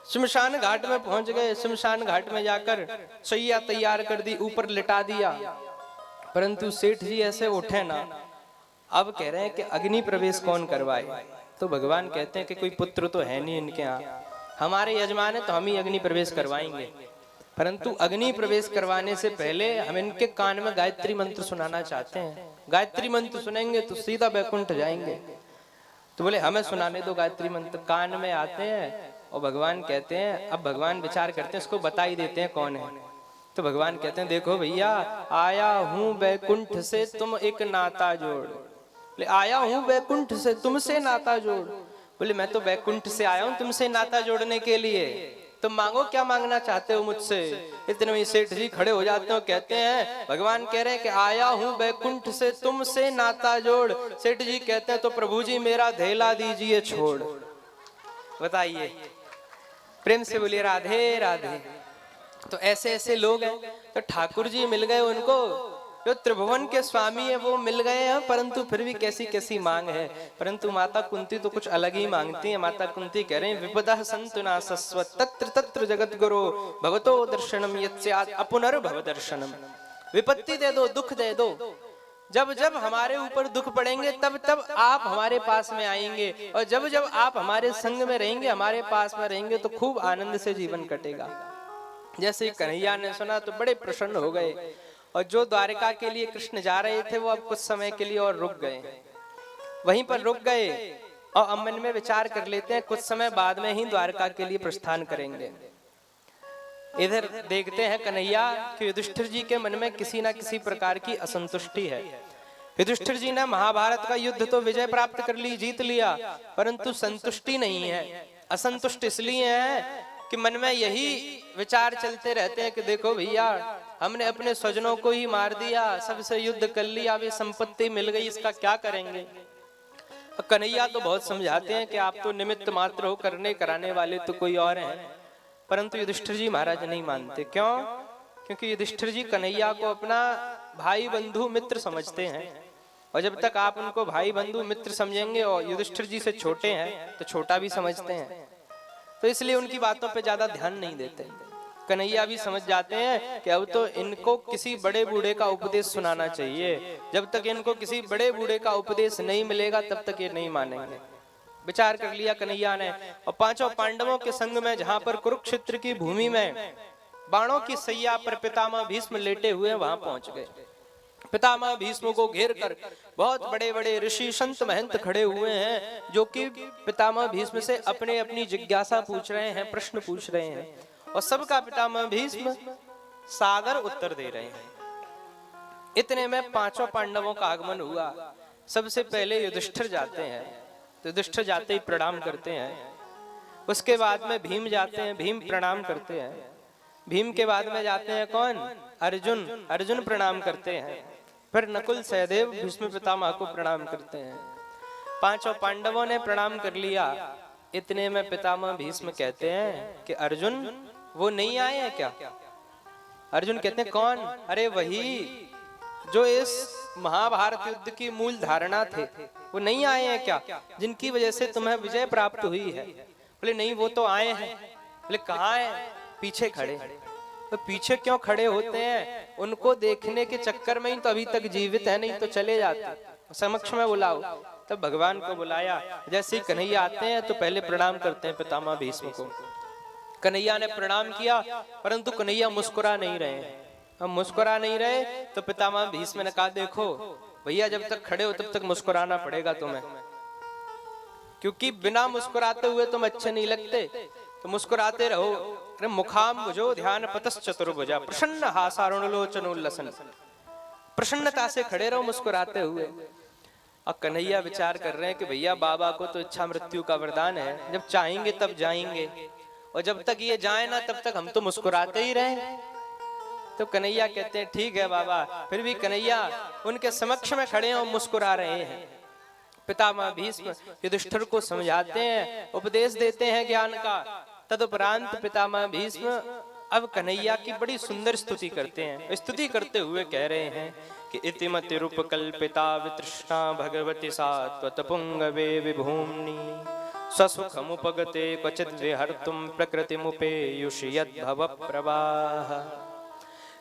शमशान घाट में पहुंच गए। शमशान घाट में जाकर सैया तैयार कर दी, ऊपर लिटा दिया। परंतु सेठ जी ऐसे उठे ना, अब कह रहे हैं कि अग्नि प्रवेश कौन करवाए। तो भगवान कहते हैं कि कोई पुत्र तो है नहीं इनके यहाँ, हमारे यजमान है तो हम ही अग्नि प्रवेश करवाएंगे। परंतु अग्नि प्रवेश करवाने से पहले हम इनके कान में गायत्री मंत्र सुनाना चाहते हैं। गायत्री मंत्र सुनेंगे तो सीधा बैकुंठ जाएंगे। तो बोले हमें सुनाने दो गायत्री मंत्र। कान में आते हैं और भगवान कहते हैं, अब भगवान विचार करते हैं इसको बता ही देते हैं कौन है। तो भगवान कहते हैं देखो भैया आया हूं बैकुंठ से तुम एक नाता जोड़। बोले आया हूं बैकुंठ से तुमसे नाता जोड़। बोले मैं तो बैकुंठ से आया हूं तुमसे नाता जोड़ने के लिए, तुम मांगो क्या मांगना चाहते हो मुझसे। इतने में सेठ जी खड़े हो जाते हैं, कहते हैं भगवान कह रहे हैं कि आया हूं बैकुंठ से तुमसे नाता जोड़। सेठ जी कहते हैं तो प्रभु जी मेरा धेला दीजिए छोड़। बताइए, प्रेम से बोलिए राधे राधे। तो ऐसे ऐसे लोग हैं। तो ठाकुर जी मिल गए उनको, जो त्रिभुवन के स्वामी है वो मिल गए हैं, परंतु फिर भी कैसी कैसी मांग है। परंतु माता कुंती तो कुछ अलग ही मांगती है। माता कुंती कह रहे हैं विपदः सन्तु न सस्वत् तत्र तत्र जगत गुरो भगवतो दर्शनम यत् स्यात् अपुनर्भव दर्शनम। विपत्ति दे दो, दुख दे दो, जब जब हमारे ऊपर दुख पड़ेंगे तब तब आप हमारे पास में आएंगे, और जब जब आप हमारे संग में रहेंगे, हमारे पास में रहेंगे, तो खूब आनंद से जीवन कटेगा। जैसे कन्हैया ने सुना तो बड़े प्रसन्न हो गए, और जो द्वारिका के लिए कृष्ण जा रहे थे वो अब कुछ समय के लिए और रुक गए, वहीं पर रुक गए और अब मन में विचार कर लेते हैं कुछ समय बाद में ही द्वारका के लिए प्रस्थान करेंगे। इधर देखते हैं कन्हैया कि युधिष्ठिर जी के मन में किसी ना किसी प्रकार की असंतुष्टि है। युधिष्ठिर जी ने महाभारत का युद्ध तो विजय प्राप्त कर ली, जीत लिया, परंतु संतुष्टि नहीं है। असंतुष्ट इसलिए है कि मन में यही विचार चलते रहते हैं कि देखो भैया, हमने अपने स्वजनों को ही मार दिया, सबसे युद्ध कर लिया, अभी संपत्ति मिल गई, इसका क्या करेंगे। कन्हैया तो बहुत समझाते हैं कि आप तो निमित्त मात्र हो, करने कराने वाले तो कोई और हैं, परंतु युधिष्ठिर जी महाराज नहीं मानते। क्यों? क्योंकि युधिष्ठिर जी कन्हैया को अपना भाई बंधु मित्र समझते हैं, और जब तक आप उनको भाई बंधु मित्र समझेंगे और युधिष्ठिर जी से छोटे हैं तो छोटा भी समझते हैं, तो इसलिए उनकी बातों पे ज्यादा ध्यान नहीं देते। कन्हैया भी समझ जाते हैं कि अब तो इनको किसी बड़े बूढ़े का उपदेश सुनाना चाहिए, जब तक इनको किसी बड़े बूढ़े का उपदेश नहीं मिलेगा तब तक ये नहीं मानेंगे। विचार कर लिया कन्हैया ने, और पांचों पांडवों के संग में जहां पर कुरुक्षेत्र की भूमि में बाणों की सैया पर पितामह भीष्म लेटे हुए वहां पहुंच गए। पितामह भीष्म को घेर कर बहुत बड़े बड़े ऋषि संत महंत खड़े हुए हैं, जो कि पितामह भीष्म से अपने अपनी जिज्ञासा पूछ रहे हैं, प्रश्न पूछ रहे हैं, और सबका पितामह भीष्म सादर उत्तर दे रहे हैं। इतने में पांचों पांडवों का आगमन हुआ। सबसे पहले युधिष्ठिर जाते हैं, तो युधिष्ठिर जाते ही प्रणाम करते हैं। उसके बाद में भीम जाते हैं, भीम प्रणाम करते हैं। भीम के बाद में जाते हैं कौन? अर्जुन, अर्जुन प्रणाम करते हैं। फिर नकुल सहदेव भीष्म पितामह को प्रणाम करते हैं। पांचों पांडवों ने प्रणाम कर लिया। इतने में पितामह भीष्म कहते हैं कि अर्जुन, वो नहीं आए हैं क्या? अर्जुन कहते हैं कौन? अरे वही जो इस महाभारत युद्ध की मूल धारणा थे, वो नहीं आए हैं क्या, जिनकी वजह से तुम्हें विजय प्राप्त हुई है? बोले नहीं, वो तो आए हैं। बोले कहाँ है? पीछे खड़े। तो पीछे क्यों खड़े होते हैं? उनको देखने के चक्कर में ही तो अभी तक जीवित है, नहीं तो चले जाते। समक्ष में बुलाओ। तब भगवान को बुलाया। जैसे ही कन्हैया आते हैं तो पहले प्रणाम करते हैं पितामह भीष्म को। कन्हैया ने प्रणाम किया, परंतु कन्हैया मुस्कुरा नहीं रहे। अब मुस्कुरा नहीं रहे तो पितामह भीष्म ने कहा देखो भैया, जब तक खड़े हो तब तक मुस्कुराना पड़ेगा तुम्हें, क्योंकि बिना मुस्कुराते हुए तुम अच्छे नहीं लगते, तो मुस्कुराते रहो। अरे मुखाम भुजो ध्यान पतस चतुर्भुजा प्रसन्न हासारुणलोचनोल्लसन, प्रसन्नता से खड़े रहो मुस्कुराते हुए। अब कन्हैया विचार कर रहे हैं कि भैया बाबा को तो इच्छा मृत्यु का वरदान है, जब चाहेंगे तब जाएंगे, और जब तक ये जाए ना तब तक हम तो मुस्कुराते ही रहे। तो कन्हैया कहते हैं ठीक है बाबा। फिर भी कन्हैया उनके समक्ष में खड़े हैं और मुस्कुरा रहे हैं। पितामह भीष्म युधिष्ठिर को समझाते हैं, उपदेश देते हैं ज्ञान का। तदुपरांत पितामह भीष्म अब कन्हैया की बड़ी सुंदर स्तुति करते हैं। स्तुति करते हुए कह रहे हैं कि इतिमति रूप कल्पिता वितृष्णा भगवती सात्वत पुंगवे विभूम्नि स्वसुखमुपगते क्वचित् विहर्तुं प्रकृतिमुपेयुषि यद्भव प्रवाह।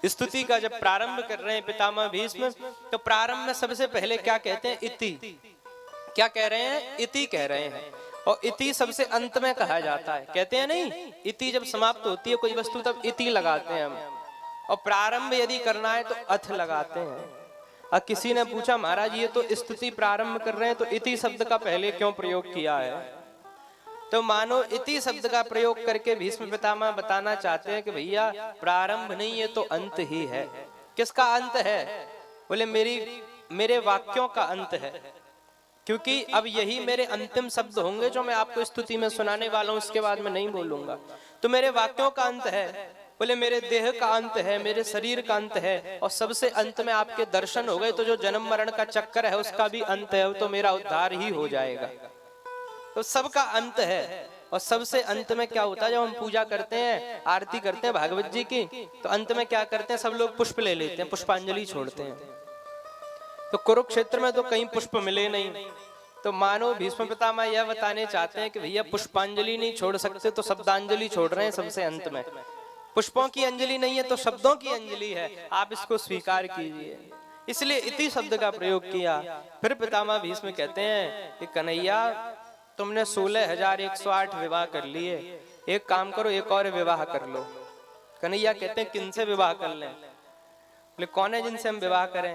स्तुति का जब प्रारंभ कर रहे हैं पितामह भीष्म, तो प्रारंभ में सबसे पहले क्या कहते हैं? इति। क्या कह रहे हैं? इति कह रहे हैं। और इति सबसे अंत में कहा जाता है, कहते हैं नहीं, इति जब समाप्त होती है कोई वस्तु तब इति लगाते हैं हम, और प्रारंभ यदि करना है तो अथ लगाते हैं। और किसी ने पूछा महाराज ये तो स्तुति प्रारंभ कर रहे हैं तो इति शब्द का पहले क्यों प्रयोग किया है? तो मानो इति शब्द का प्रयोग करके भीष्म पितामह बताना चाहते हैं कि भैया प्रारंभ नहीं, ये तो अंत ही है। किसका अंत है? बोले मेरे वाक्यों का अंत है, क्योंकि अब यही मेरे अंतिम शब्द होंगे जो मैं आपको स्तुति में सुनाने वाला हूं, उसके बाद मैं नहीं बोलूंगा। तो मेरे वाक्यों का अंत है। बोले मेरे देह का अंत है, मेरे शरीर का अंत है, और सबसे अंत में आपके दर्शन हो गए तो जो जन्म मरण का चक्कर है उसका भी अंत है, तो मेरा उद्धार ही हो जाएगा। तो सबका अंत है। और सबसे अंत में क्या होता है? जब हम पूजा करते हैं, आरती करते हैं भागवत जी की, तो अंत में क्या करते हैं? सब लोग पुष्प ले लेते हैं, पुष्पांजलि छोड़ते हैं। तो कुरुक्षेत्र में तो कहीं पुष्प मिले नहीं, तो मानो भीष्म पितामह यह बताने चाहते हैं कि भैया पुष्पांजलि नहीं छोड़ सकते तो शब्दांजलि छोड़ रहे हैं सबसे अंत में। पुष्पों की अंजलि नहीं है तो शब्दों की अंजलि है, आप इसको स्वीकार कीजिए। इसलिए इति शब्द का प्रयोग किया। फिर पितामह भीष्म कहते हैं कि कन्हैया तुमने 16,108 विवाह कर लिए, एक काम करो एक और विवाह कर लो। कन्हैया कहते हैं किनसे विवाह कर लें? बोले कौन है जिनसे हम विवाह करें?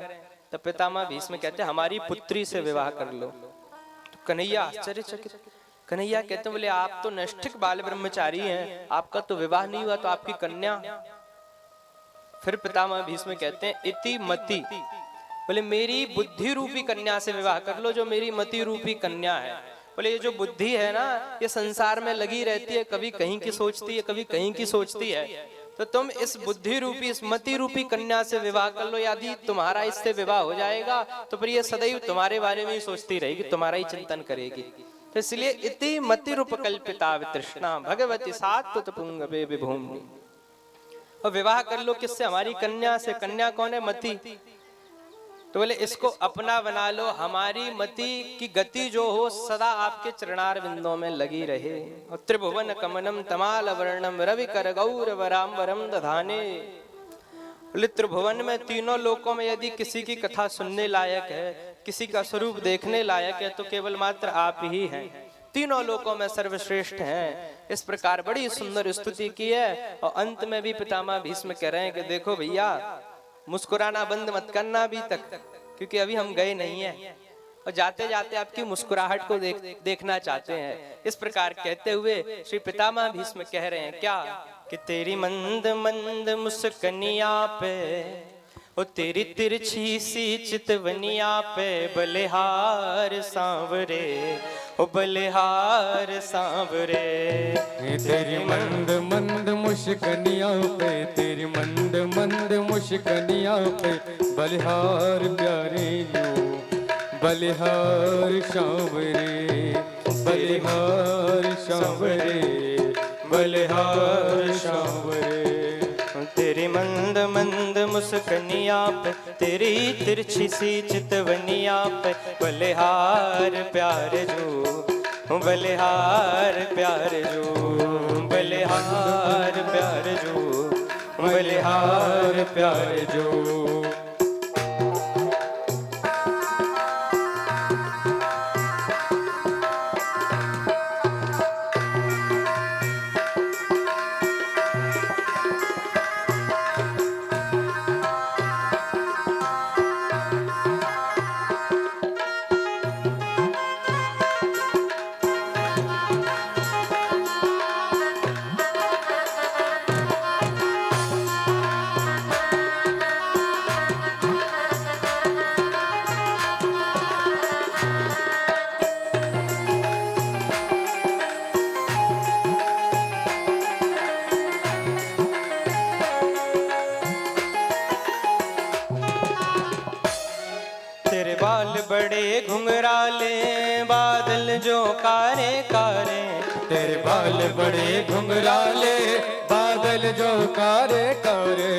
तो पितामह भीष्म कहते हैं हमारी पुत्री से विवाह कर लो। तो कन्हैया आश्चर्यचकित, कन्हैया कहते हैं बोले आप तो नैष्ठिक बाल ब्रह्मचारी हैं, आपका तो विवाह नहीं हुआ, तो आपकी कन्या? फिर पितामह भीष्म कहते हैं इति मति, बोले मेरी बुद्धि रूपी कन्या से विवाह कर लो, जो मेरी मति रूपी कन्या है। बोले ये जो बुद्धि है ना, ये संसार में लगी रहती है, कभी कहीं की सोचती है, कभी कहीं की सोचती है, तो तुम इस बुद्धि रूपी, इस मति रूपी कन्या से विवाह कर लो। यदि तुम्हारा इससे विवाह हो जाएगा तो फिर ये सदैव तुम्हारे बारे में ही सोचती रहेगी, तुम्हारा ही चिंतन करेगी। तो इसलिए इति मति रूप कल्पिता वितृष्णा भगवती सात्वत पुंगवे विभूमि। और विवाह कर लो किससे? हमारी कन्या से। कन्या कौन है? मति। तो बोले इसको अपना बना लो, हमारी मति की गति जो हो सदा आपके चरणार बिंदों में लगी रहे। और त्रिभुवन कमनम तमाल वर्णम रवि कर गौरवराम्बरम दधाने। बोले त्रिभुवन में, तीनों लोकों में यदि किसी की कथा सुनने लायक है, किसी का स्वरूप देखने लायक है, तो केवल मात्र आप ही हैं। तीनों लोकों में सर्वश्रेष्ठ हैं। इस प्रकार बड़ी सुंदर स्तुति की है। और अंत में भी पितामह भीष्म कह रहे हैं कि देखो भैया, मुस्कुराना बंद मत करना अभी तक, क्योंकि अभी हम गए नहीं हैं और जाते जाते आपकी मुस्कुराहट को देखना चाहते हैं। इस प्रकार कहते हुए श्री पितामह भीष्म कह रहे हैं क्या कि तेरी मंद मंद मुस्कनिया पे, ओ तेरी तिरछी सी चितवनिया पे बलिहार सांवरे, ओ बलिहार सांवरे। तेरी मंद मंद मुस्कनिया पे, तेरी मंद मंद मुस्कनिया पे बलिहार प्यारे जो, बलिहार सांवरे, बलिहार सांवरे, बलिहार सांवरे। तेरी मंद मंद मुस्कनिया पे, तेरी तिरछी सी चितवनिया पे बलिहार प्यार जो, बलिहार प्यार जो, बलिहार प्यार जो, बलिहार प्यार जो। बड़े घुंघराले बादल जो कारे कारे, तेरे बाल बड़े घुंघराले बादल जो कारे कारे,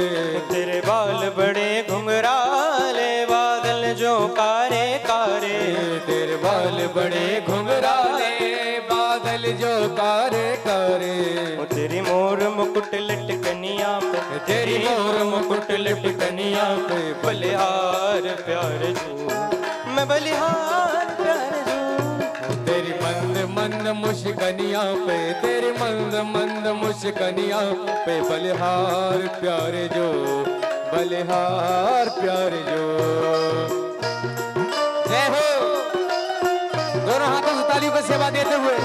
तेरे बाल बड़े घुंघराले बादल जो कारे कारे, तेरे बाल बड़े घुंघराले बादल जो कारे कारे। तेरी मोर मुकुट लटकनिया पे, तेरी मोर मुकुट लटकनिया पे बलिहार प्यार जो, मैं बलिहार प्यार जो। तेरी मंद मंद मुस्कनिया पे, तेरी मंद मंद मुस्कनिया पे बलिहार प्यारे जो, बलिहार प्यारे जो। जय हो। दोनों हाथों से तालियों को सेवा देते हुए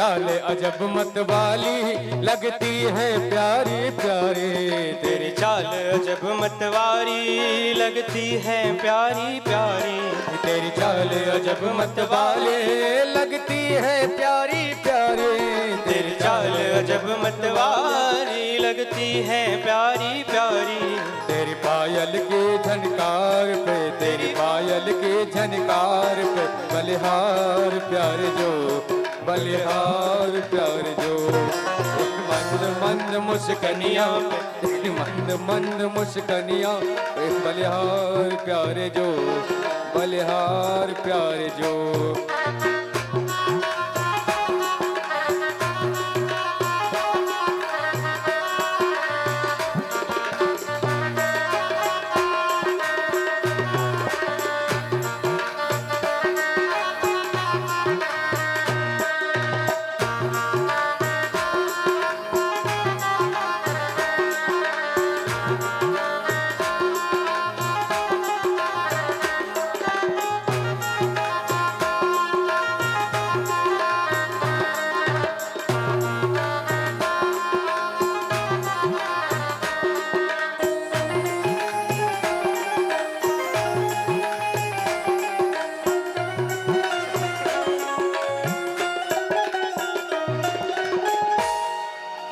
चाल अजब मत वाली लगती है प्यारी प्यारी, तेरी चाल अजब मतवारी लगती है प्यारी प्यारी, तेरी चाल अजब मत वाली लगती है प्यारी प्यारी, तेरी चाल अजब मतवारी लगती है प्यारी प्यारी, तेरी पायल के झनकार पे, तेरी पायल के झनकार पे बलिहार प्यार जो, बलिहार प्यार जो। एक मंद मंद मुस्कनिया पे, एक मंद मंद मुस्कनिया पे बलिहार प्यार जो, बलिहार प्यार जो।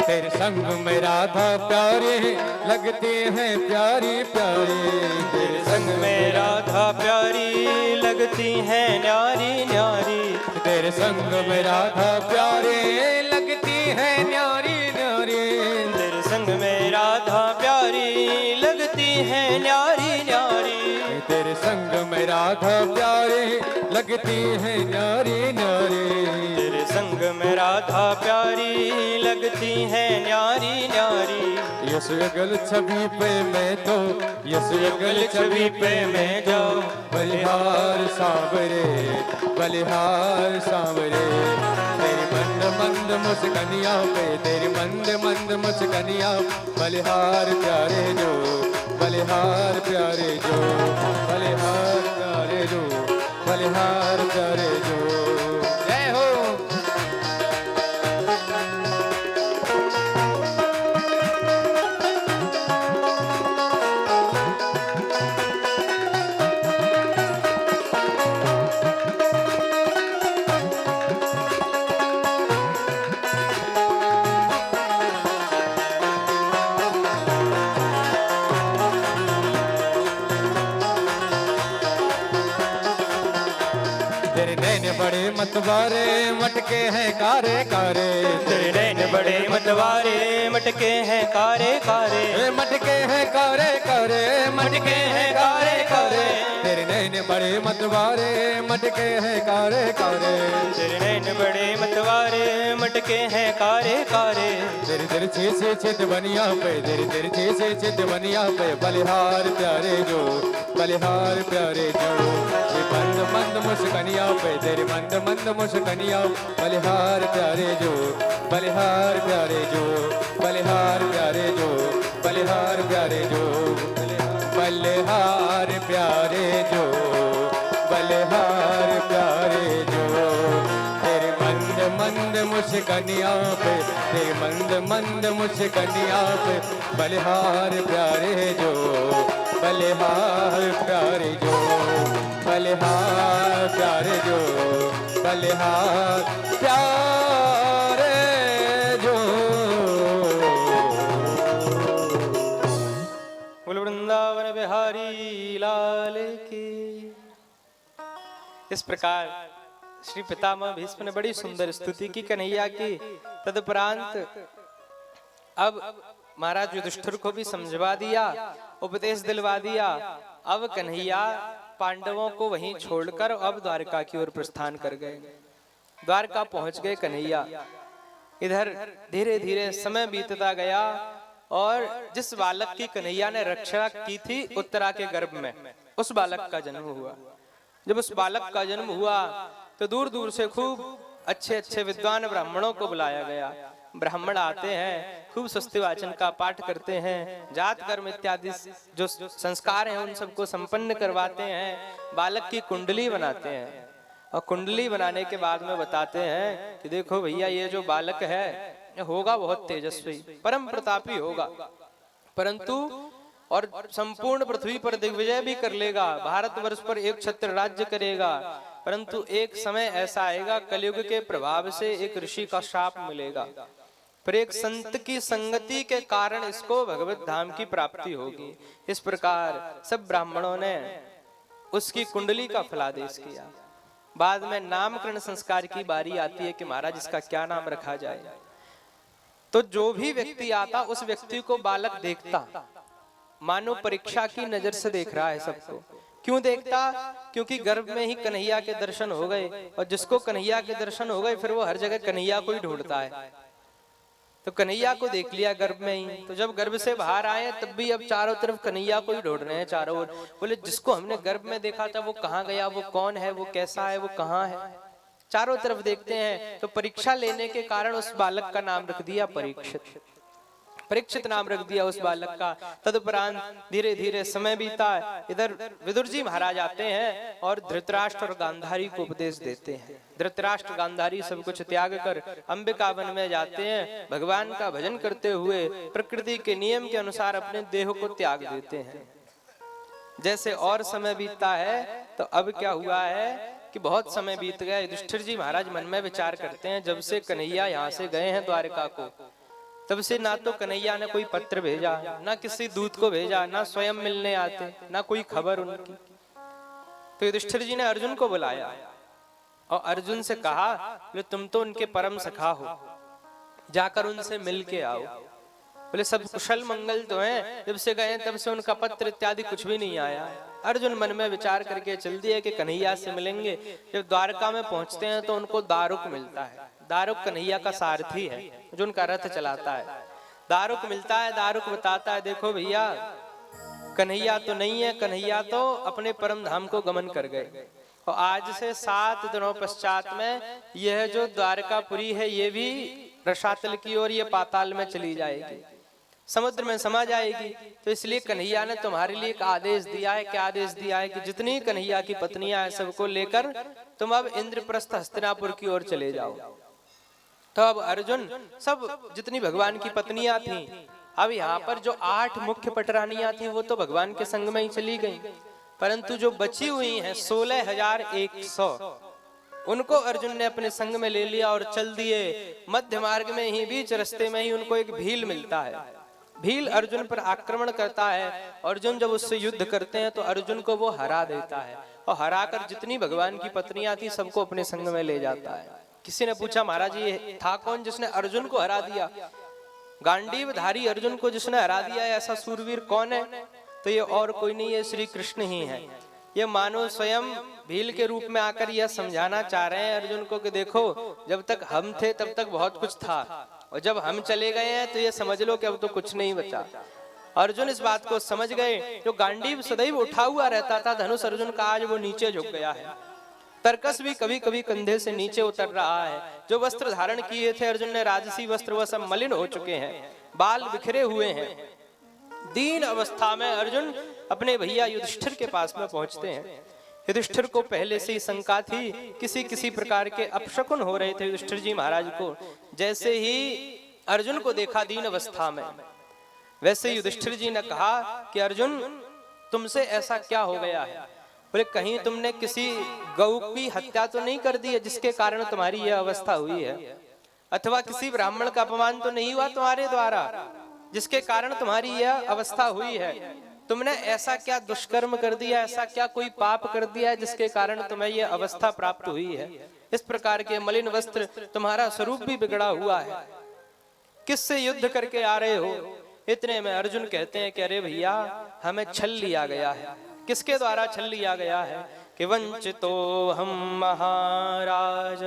तेरे संग में राधा प्यारे लगते हैं प्यारी प्यारी, तेरे संग में राधा प्यारी लगती है न्यारी न्यारी, तेरे संग में राधा प्यारे लगती है न्यारी न्यारी, तेरे संग में राधा प्यारी लगती है न्यारी न्यारी, तेरे संग में राधा प्यारे लगती है न्यारी न्यारी, तेरे संग में राधा प्यारी लगती है न्यारी न्यारी, यस युगल छवि पे मैं तो, यस युगल छवि पे मैं जाऊं बलिहार सांवरे, बलिहार सांवरे। तेरी मंद मंद मुस्कनिया पे, तेरी मंद मंद मुस्कनिया बलिहार प्यारे जो, बलिहार प्यारे जो, बलिहार प्यारे जो, बलिहार प्यारे जो। जय हो। तेरे नैन बड़े मतवारे मटके हैं कारे कारे, तेरे नैन बड़े मतवारे मटके हैं कारे कारे, मटके हैं कारे कारे, मटके हैं कारे कारे। तेरे नैन बड़े मतवारे मटके हैं कारे कारे, तेरे नैन बड़े मतवारे मटके हैं कारे कारे, तेरी तिरछी से चित बनिया पे, तेरी तिरछी से चित बनिया पे बलिहार प्यारे जो, बलिहार प्यारे जो। ये मंद मंद मुस्कनिया पे, तेरी मंद मंद मुस्कनिया बलिहार प्यारे जो, बलिहार प्यारे जो, बलिहार प्यारे जो, बलिहार प्यारे जो, बलिहार प्यारे जो, बलिहार प्यारे जो। तेरे मंद मंद मुस्कनिया पे, तेरे मंद मंद मुस्कनिया पे बलिहार प्यारे जो, बलिहार प्यारे जो, बलिहार प्यारे जो, बलिहार प्यारे जो। बोल वृंदावन बिहारी लाल की। इस प्रकार श्री पितामह भीष्म ने बड़ी सुंदर स्तुति की कन्हैया की। तदुपरांत अब महाराज युधिष्ठिर को भी समझवा दिया, उपदेश दिलवा दिया। अब कन्हैया पांडवों को वहीं छोड़कर अब द्वारका की ओर प्रस्थान कर गए। द्वारका पहुंच गए कन्हैया। इधर धीरे धीरे समय बीतता गया और जिस बालक की कन्हैया ने रक्षा की थी उत्तरा के गर्भ में, उस बालक का जन्म हुआ। जब उस बालक का जन्म हुआ तो दूर दूर से खूब अच्छे अच्छे विद्वान ब्राह्मणों को बुलाया गया। ब्राह्मण आते हैं, खूब स्वस्ति वाचन का पाठ करते हैं, जात कर्म इत्यादि जो संस्कार हैं उन सबको संपन्न करवाते हैं, बालक की कुंडली बनाते हैं। और कुंडली बनाने के बाद में बताते हैं कि देखो भैया ये जो बालक है ये होगा बहुत तेजस्वी, परम प्रतापी होगा, परंतु और संपूर्ण पृथ्वी पर दिग्विजय भी कर लेगा, भारतवर्ष पर एक छत्र राज्य करेगा, परंतु एक समय ऐसा आएगा कलयुग के प्रभाव से एक ऋषि का शाप मिलेगा, पर एक संत की संगति के कारण इसको भगवत धाम की प्राप्ति होगी। इस प्रकार सब ब्राह्मणों ने उसकी कुंडली का फलादेश किया। बाद में नामकरण संस्कार की बारी आती है कि महाराज इसका क्या नाम रखा जाए। तो जो भी व्यक्ति आता उस व्यक्ति को बालक देखता, मानो परीक्षा की नजर से देख रहा है सबको। क्यों देखता? क्योंकि गर्भ में ही कन्हैया के दर्शन हो गए, और जिसको कन्हैया के दर्शन हो गए फिर वो हर जगह कन्हैया को ही ढूंढता है। तो कन्हैया को देख लिया गर्भ में ही, तो जब गर्भ से बाहर आए तब भी अब चारों तरफ कन्हैया को ही ढूंढ रहे हैं चारों ओर। बोले जिसको हमने गर्भ में देखा था वो कहाँ गया, वो कौन है, वो कैसा है, वो कहाँ है, चारों तरफ देखते हैं। तो परीक्षा लेने के कारण उस बालक का नाम रख दिया परीक्षित, परीक्षित नाम रख दिया उस बालक का। तदुपरांत धीरे धीरे समय बीता। इधर विदुर जी महाराज आते हैं और धृतराष्ट्र और गांधारी को उपदेश देते हैं। धृतराष्ट्र गांधारी सब कुछ त्याग कर अंबिका वन में जाते हैं, भगवान का भजन करते हुए प्रकृति के नियम के अनुसार अपने देह को त्याग देते हैं। जैसे और समय बीतता है तो अब क्या हुआ है कि बहुत समय बीत गया। युधिष्ठिर जी महाराज मन में विचार करते हैं, जब से कन्हैया यहाँ से गए हैं द्वारका को, तब से ना तो कन्हैया ने कोई पत्र भेजा, ना किसी दूत को भेजा, ना स्वयं मिलने आते, ना कोई खबर उनकी। तो युधिष्ठिर जी ने अर्जुन को बुलाया और अर्जुन से कहा, बोले तुम तो उनके परम सखा हो, जाकर उनसे मिल के आओ। बोले सब कुशल मंगल तो हैं, जब से गए तब से उनका पत्र इत्यादि कुछ भी नहीं आया। अर्जुन मन में विचार करके चल दिए कि कन्हैया से मिलेंगे। जब द्वारका में पहुंचते हैं तो उनको दारुक मिलता है। दारुक कन्हैया का सारथी है जो उनका रथ चलाता है। दारुक मिलता है, दारुक बताता है देखो भैया कन्हैया तो नहीं है, कन्हैया तो अपने परम धाम को गमन कर गए, और आज से 7 दिनों पश्चात में यह जो द्वारकापुरी है ये भी रसातल की ओर ये पाताल में चली जाएगी, समुद्र में समा जाएगी। तो इसलिए कन्हैया ने तुम्हारे लिए एक आदेश दिया है। क्या आदेश दिया है? कि जितनी कन्हैया की पत्नियां हैं सबको लेकर तुम अब इंद्रप्रस्थ हस्तिनापुर की ओर चले जाओ। तो अब अर्जुन सब जितनी भगवान की पत्नियां थीं, अब यहाँ पर जो 8 मुख्य पटरानियां थीं वो तो भगवान के संग में ही चली गईं, परंतु जो बची हुई हैं 16,100 उनको अर्जुन ने अपने संग में ले लिया और चल दिए। मध्य मार्ग में ही, बीच रास्ते में ही उनको एक भील मिलता है। भील अर्जुन पर आक्रमण करता है। अर्जुन जब उससे युद्ध करते हैं तो अर्जुन को वो हरा देता है, और हराकर जितनी भगवान की पत्नियां थी सबको अपने संग में ले जाता है। किसी ने पूछा महाराज ये था कौन जिसने अर्जुन को हरा दिया? गांडीवधारी अर्जुन को जिसने हरा दिया ऐसा सूरवीर कौन है? तो ये और कोई नहीं है, श्री कृष्ण ही है। ये मानो स्वयं भील के रूप में आकर यह समझाना चाह रहे हैं अर्जुन को कि देखो जब तक हम थे तब तक बहुत कुछ था, और जब हम चले गए हैं तो ये समझ लो कि अब तो कुछ नहीं बचा। अर्जुन इस बात को समझ गए। जो गांडीव सदैव उठा हुआ रहता था धनुष अर्जुन का, आज वो नीचे झुक गया है। तरकस भी कभी कभी कंधे से नीचे उतर रहा है। जो वस्त्र धारण किए थे अर्जुन ने राजसी वस्त्र, वह सब मलिन हो चुके हैं, बाल बिखरे हुए हैं। दीन अवस्था में अर्जुन अपने भैया युधिष्ठिर के पास में पहुंचते हैं। युधिष्ठिर को पहले से ही शंका थी, किसी किसी प्रकार के अपशकुन हो रहे थे युधिष्ठिर जी महाराज को। जैसे ही अर्जुन को देखा दीन अवस्था में, वैसे युधिष्ठिर जी ने कहा कि अर्जुन तुमसे ऐसा क्या हो गया है? बोले कहीं तुमने किसी गौ की हत्या तो नहीं कर दी है जिसके कारण तुम्हारी यह अवस्था हुई है? अथवा किसी ब्राह्मण का अपमान तो नहीं हुआ तुम्हारे द्वारा जिसके कारण तुम्हारी यह अवस्था हुई है? तुमने ऐसा क्या दुष्कर्म कर दिया, ऐसा क्या कोई पाप कर दिया है जिसके कारण तुम्हें यह अवस्था प्राप्त हुई है? इस प्रकार के मलिन वस्त्र, तुम्हारा स्वरूप भी बिगड़ा हुआ है, किससे युद्ध करके आ रहे हो? इतने में अर्जुन कहते हैं कि अरे भैया हमें छल लिया गया है। किसके द्वारा छल लिया गया है? कि वंचितो हम महाराज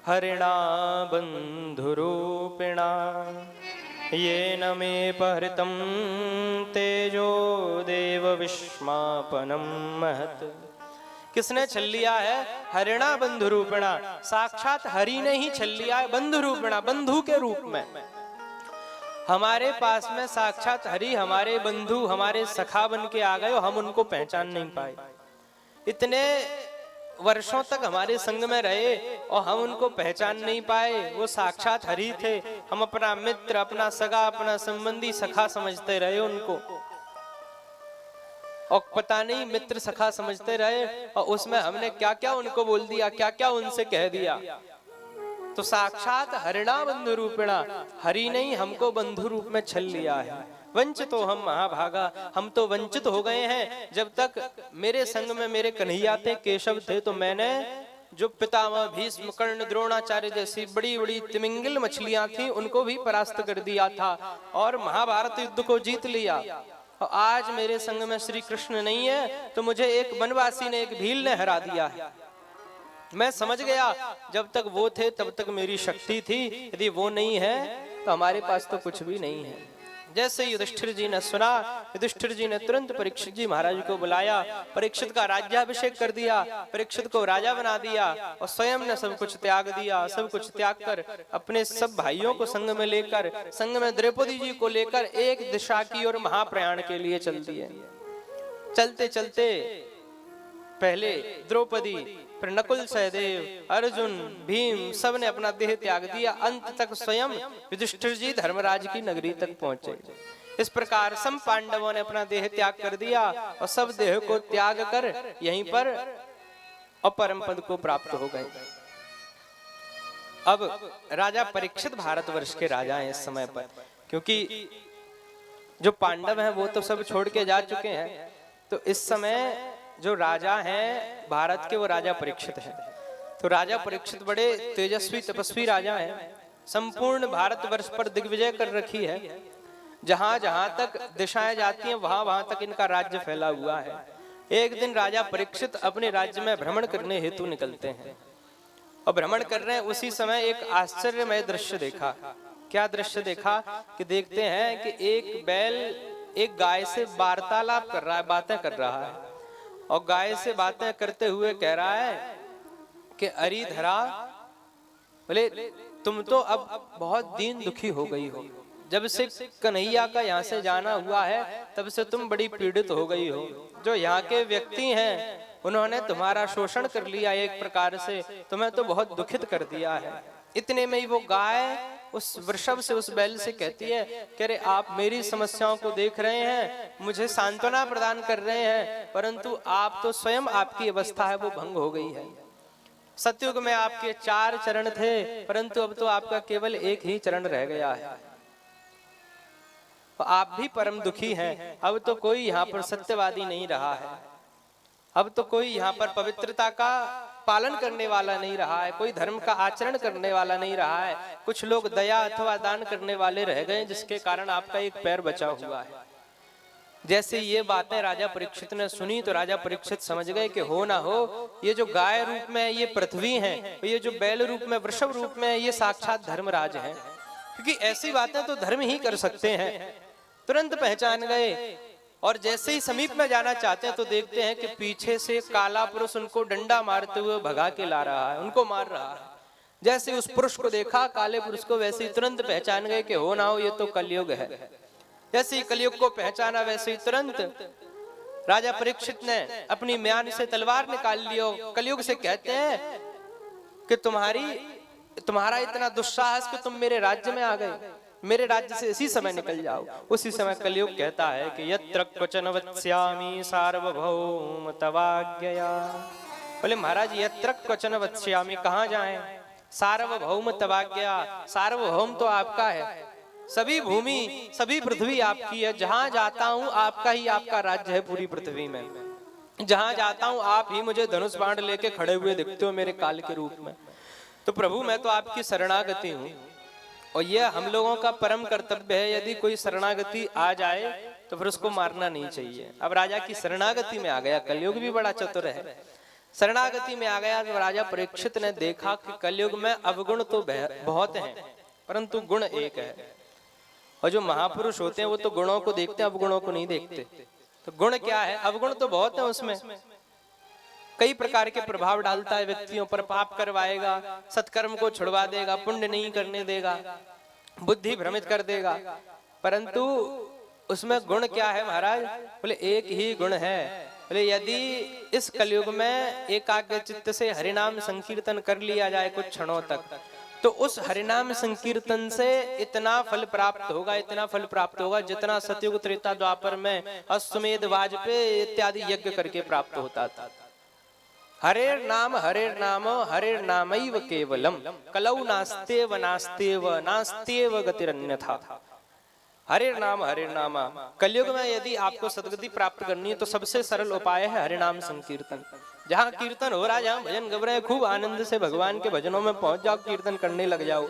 हरिणा बंधुरूपिणा ये न मे पहृतं तेजो देव विस्मापनम महत। किसने छल लिया है? हरिणा बंधु रूपिणा, साक्षात हरि ने ही छल लिया है। बंधु रूपिणा, बंधु के रूप में हमारे पास में साक्षात हरि हमारे बंधु, हमारे सखा बन के आ गए और हम उनको पहचान नहीं पाए। इतने वर्षों तक हमारे संग में रहे और हम उनको पहचान नहीं पाए। वो साक्षात हरि थे। हम अपना मित्र, अपना सगा, अपना संबंधी, सखा समझते रहे उनको, और पता नहीं मित्र सखा समझते रहे, और उसमें हमने क्या क्या उनको बोल दिया, क्या क्या उनसे कह दिया। तो साक्षात हरिणा बंधु रूपिणा, हरि नहीं हमको बंधु रूप में छल लिया है। वंचित तो हम महाभागा, हम तो वंचित हो गए हैं। जब तक मेरे संग में मेरे कन्हैया थे, केशव थे, तो मैंने जो पितामह भीष्म, कर्ण, द्रोणाचार्य जैसी बड़ी बड़ी तिमिंगिल मछलियां थी उनको भी परास्त कर दिया था और महाभारत युद्ध को जीत लिया। और आज मेरे संग में श्री कृष्ण नहीं है तो मुझे एक वनवासी ने, एक भील ने हरा दिया है। मैं समझ गया जब तक वो थे तब तक मेरी शक्ति थी, यदि वो नहीं है तो हमारे पास तो कुछ भी नहीं है। जैसे युधिष्ठिर जी ने सुना, युधिष्ठिर जी ने तुरंत परीक्षित जी महाराज को बुलाया, परीक्षित का राज्याभिषेक कर दिया, परीक्षित को राजा बना दिया और स्वयं ने सब कुछ त्याग दिया। सब कुछ त्याग कर अपने सब भाइयों को संग में लेकर, संग में द्रौपदी जी को लेकर एक दिशा की ओर महाप्रयाण के लिए चल दिए। चलते चलते पहले द्रौपदी, फिर नकुल, सहदेव, अर्जुन, भीम, सब ने अपना देह त्याग दिया। अंत तक स्वयं युधिष्ठिर जी धर्मराज की नगरी तक पहुंचे। इस प्रकार सम पांडवों ने अपना देह त्याग कर दिया और सब देह को त्याग कर यहीं पर अपरम पद को प्राप्त हो गए। अब राजा परीक्षित भारतवर्ष के राजा हैं इस समय पर, क्योंकि जो पांडव हैं वो तो सब छोड़ के जा चुके हैं। तो इस समय जो राजा हैं भारत के, वो राजा परीक्षित हैं। तो राजा परीक्षित बड़े तेजस्वी तपस्वी राजा हैं। संपूर्ण भारतवर्ष पर दिग्विजय कर रखी है। जहां जहां तक दिशाएं जाती हैं वहां वहां तक इनका राज्य फैला हुआ है। एक दिन राजा परीक्षित अपने राज्य में भ्रमण करने हेतु निकलते हैं और भ्रमण कर रहे हैं। उसी समय एक आश्चर्यमय दृश्य देखा। क्या दृश्य देखा कि देखते हैं कि एक बैल एक गाय से वार्तालाप कर रहा है, बातें कर रहा है, और गाय से बातें करते हुए कह रहा है कि अरे धरा, बोले तुम तो अब बहुत दीन दुखी हो गई हो। जब से कन्हैया का यहाँ से जाना हुआ है तब से तुम बड़ी पीड़ित हो गई हो। जो यहाँ के व्यक्ति हैं उन्होंने तुम्हारा शोषण कर लिया, एक प्रकार से तुम्हें तो बहुत दुखित कर दिया है। इतने में ही वो गाय उस वृषभ से, उस बैल से कहती है कि अरे आप मेरी समस्याओं को देख रहे हैं, मुझे सांत्वना प्रदान कर रहे हैं, परंतु आप तो स्वयं, आपकी अवस्था है वो भंग हो गई है। सतयुग में आपके 4 चरण थे, परंतु अब तो आपका केवल एक ही चरण रह गया है। आप भी परम दुखी हैं। अब तो कोई यहाँ पर सत्यवादी नहीं रहा है। अब तो कोई यहाँ पर पवित्रता का पालन करने वाला नहीं रहा है, कोई धर्म का आचरण करने वाला नहीं रहा है। कुछ लोग दया अथवा दान करने वाले रह गए, जिसके कारण आपका एक पैर बचा हुआ है। जैसे ये बातें राजा परीक्षित ने सुनी तो राजा परीक्षित समझ गए कि हो ना हो ये जो गाय रूप में ये पृथ्वी है, ये जो बैल रूप में, वृषभ रूप में ये साक्षात धर्मराज हैं, क्योंकि ऐसी बातें तो धर्म ही कर सकते हैं। तुरंत पहचान गए और जैसे ही समीप में जाना चाहते हैं तो देखते हैं कि पीछे से काला पुरुष उनको डंडा मारते हुए भगा के ला रहा है, उनको मार रहा है। जैसे उस पुरुष को देखा, काले पुरुष को, वैसे ही तुरंत पहचान गए कि हो ना हो ये तो कलयुग है। जैसे ही कलयुग को पहचाना वैसे ही तुरंत राजा परीक्षित ने अपनी म्यान से तलवार निकाल लियो। कलयुग से कहते हैं कि तुम्हारा इतना दुस्साहस कि तुम मेरे राज्य में आ गए, मेरे राज्य से इसी समय निकल जाओ। उसी समय कलयुग कहता है कि यत्र क्वचन वत्स्यामि सार्वभौम तवाज्ञया। बोले महाराज यत्र क्वचन वत्स्यामि, कहाँ जाएं? सार्वभौम तवाज्ञया, सार्वभौम तो आपका है, सभी भूमि सभी पृथ्वी आपकी है। जहां जाता हूं आपका ही आपका राज्य है पूरी पृथ्वी में। जहां जाता हूं आप ही मुझे धनुष बाण लेके खड़े हुए दिखते हो मेरे काल के रूप में। तो प्रभु मैं तो आपकी शरणागति हूं और यह हम लोगों का परम कर्तव्य है। यदि कोई शरणागति आ जाए तो फिर उसको मारना नहीं चाहिए। अब राजा की शरणागति में आ गया, कलयुग भी बड़ा चतुर है। शरणागति में आ गया तो राजा परीक्षित ने देखा कि कलयुग में अवगुण तो बहुत हैं परंतु गुण एक है। और जो महापुरुष होते हैं वो तो गुणों को देखते हैं, अवगुणों को नहीं देखते। तो गुण क्या है? अवगुण तो बहुत है, उसमें कई प्रकार के प्रभाव डालता है व्यक्तियों पर। पाप करवाएगा, सत्कर्म को छुड़वा देगा, पुण्य नहीं करने देगा, बुद्धि भ्रमित कर देगा। परंतु उसमें गुण क्या है महाराज? बोले एक ही गुण है बोले यदि इस कलयुग में एकाग्र चित्त से हरिनाम संकीर्तन कर लिया जाए कुछ क्षणों तक, तो उस हरिनाम संकीर्तन से इतना फल प्राप्त होगा, इतना फल प्राप्त होगा जितना सतयुग त्रेता द्वापर में अश्वमेध वाजपेयी इत्यादि यज्ञ करके प्राप्त होता था। हरेर नाम हरेर नामैव केवलम कलौ नास्तेव नास्तेव नास्तेव गतिरन्यथा। हरे नाम कलयुग में यदि आपको सदगति प्राप्त करनी है तो सबसे सरल उपाय है हरिनाम संकीर्तन। जहाँ कीर्तन हो रहा है, जहाँ भजन गब रहे हैं, खूब आनंद से भगवान के भजनों में पहुंच जाओ, कीर्तन करने लग जाओ।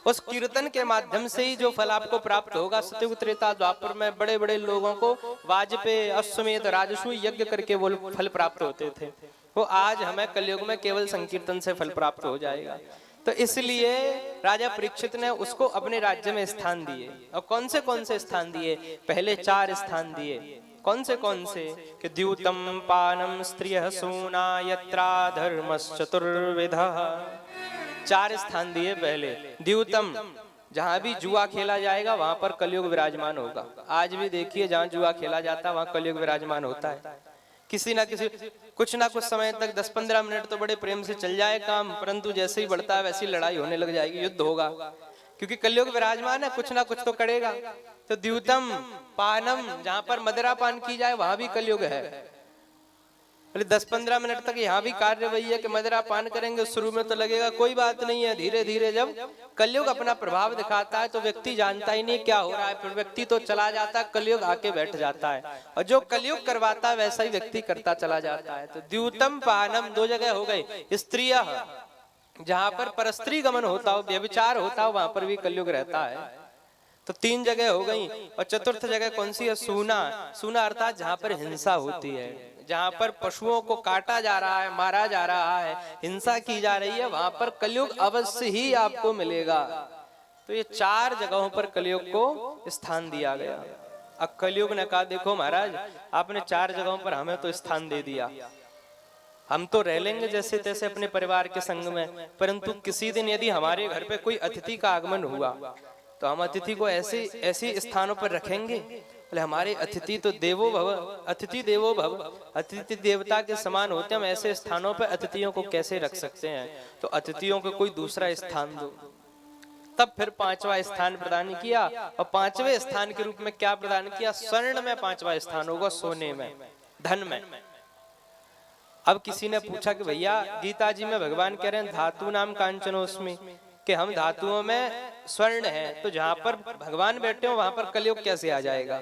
उस कीर्तन के माध्यम से ही जो फल आपको प्राप्त होगा, सतयुग त्रेता द्वापर में बड़े बड़े लोगों को वाजपेयी अश्वमेध राजसूय यज्ञ करके वो फल प्राप्त होते थे, वो आज हमें कलयुग में केवल संकीर्तन से फल प्राप्त हो जाएगा। तो इसलिए राजा परीक्षित ने उसको अपने राज्य में स्थान दिए। और कौन से स्थान दिए? पहले 4 स्थान दिए। कौन से कि द्यूतम पानम स्त्रियः सूना यत्रा धर्मश्चतुर्विधः। 4 स्थान दिए पहले। द्यूतम, जहां भी जुआ खेला जाएगा वहां पर कलयुग विराजमान होगा। आज भी देखिए जहां जुआ खेला जाता है वहां कलयुग विराजमान होता है। किसी ना कुछ समय तक 10-15 मिनट तो बड़े प्रेम से चल जाए काम, परंतु जैसे ही बढ़ता है वैसी लड़ाई होने लग जाएगी, युद्ध होगा, क्योंकि कलयुग विराजमान है, कुछ ना कुछ तो करेगा। तो द्यूतम पानम, जहां पर मदिरा पान की जाए वहां भी कलयुग है। 10-15 मिनट तक यहाँ भी कार्य वही है कि मदिरा पान करेंगे। शुरू में तो लगेगा कोई बात नहीं है, धीरे धीरे जब कलयुग अपना प्रभाव दिखाता है तो व्यक्ति जानता ही नहीं क्या हो रहा है, फिर व्यक्ति तो चला जाता है, कलयुग आके बैठ जाता है, और जो कलयुग करवाता है वैसा ही व्यक्ति करता चला जाता है। तो द्यूतम पानम 2 जगह हो गई। स्त्रिय, जहां पर परस्त्री गमन होता हो, व्यभिचार होता हो, वहां पर भी कलयुग रहता है, तो 3 जगह हो गई। और चतुर्थ जगह कौन सी है? सूना। सूना अर्थात जहां पर हिंसा होती है, जहां पर पशुओं को काटा जा रहा है, मारा जा रहा है, हिंसा की जा रही है, वहां पर कलयुग अवश्य ही आपको मिलेगा। तो ये 4 जगहों पर कलयुग को स्थान दिया गया। अब कलयुग ने कहा देखो महाराज, आपने 4 जगहों पर हमें तो स्थान दे दिया, हम तो रह लेंगे जैसे तैसे अपने परिवार के संग में, परंतु किसी दिन यदि हमारे घर पे कोई अतिथि का आगमन हुआ तो हम अतिथि को ऐसे स्थानों पर रखेंगे। बोले हमारे अतिथि तो देवो भव, अतिथि देवो भव, अतिथि देवता के समान होते हैं, हम ऐसे स्थानों पर अतिथियों को कैसे रख सकते हैं? तो अतिथियों को कोई दूसरा स्थान दो। तब फिर 5वां स्थान प्रदान किया, और 5वें स्थान के रूप में क्या प्रदान किया? स्वर्ण में 5वां स्थान होगा, सोने में, धन में। अब किसी ने पूछा कि भैया गीता जी में भगवान कह रहे हैं धातु नाम कांचनोस्मि, कि हम धातुओं में स्वर्ण है, तो जहां पर भगवान बैठे हो वहां पर कलयुग कैसे आ जाएगा?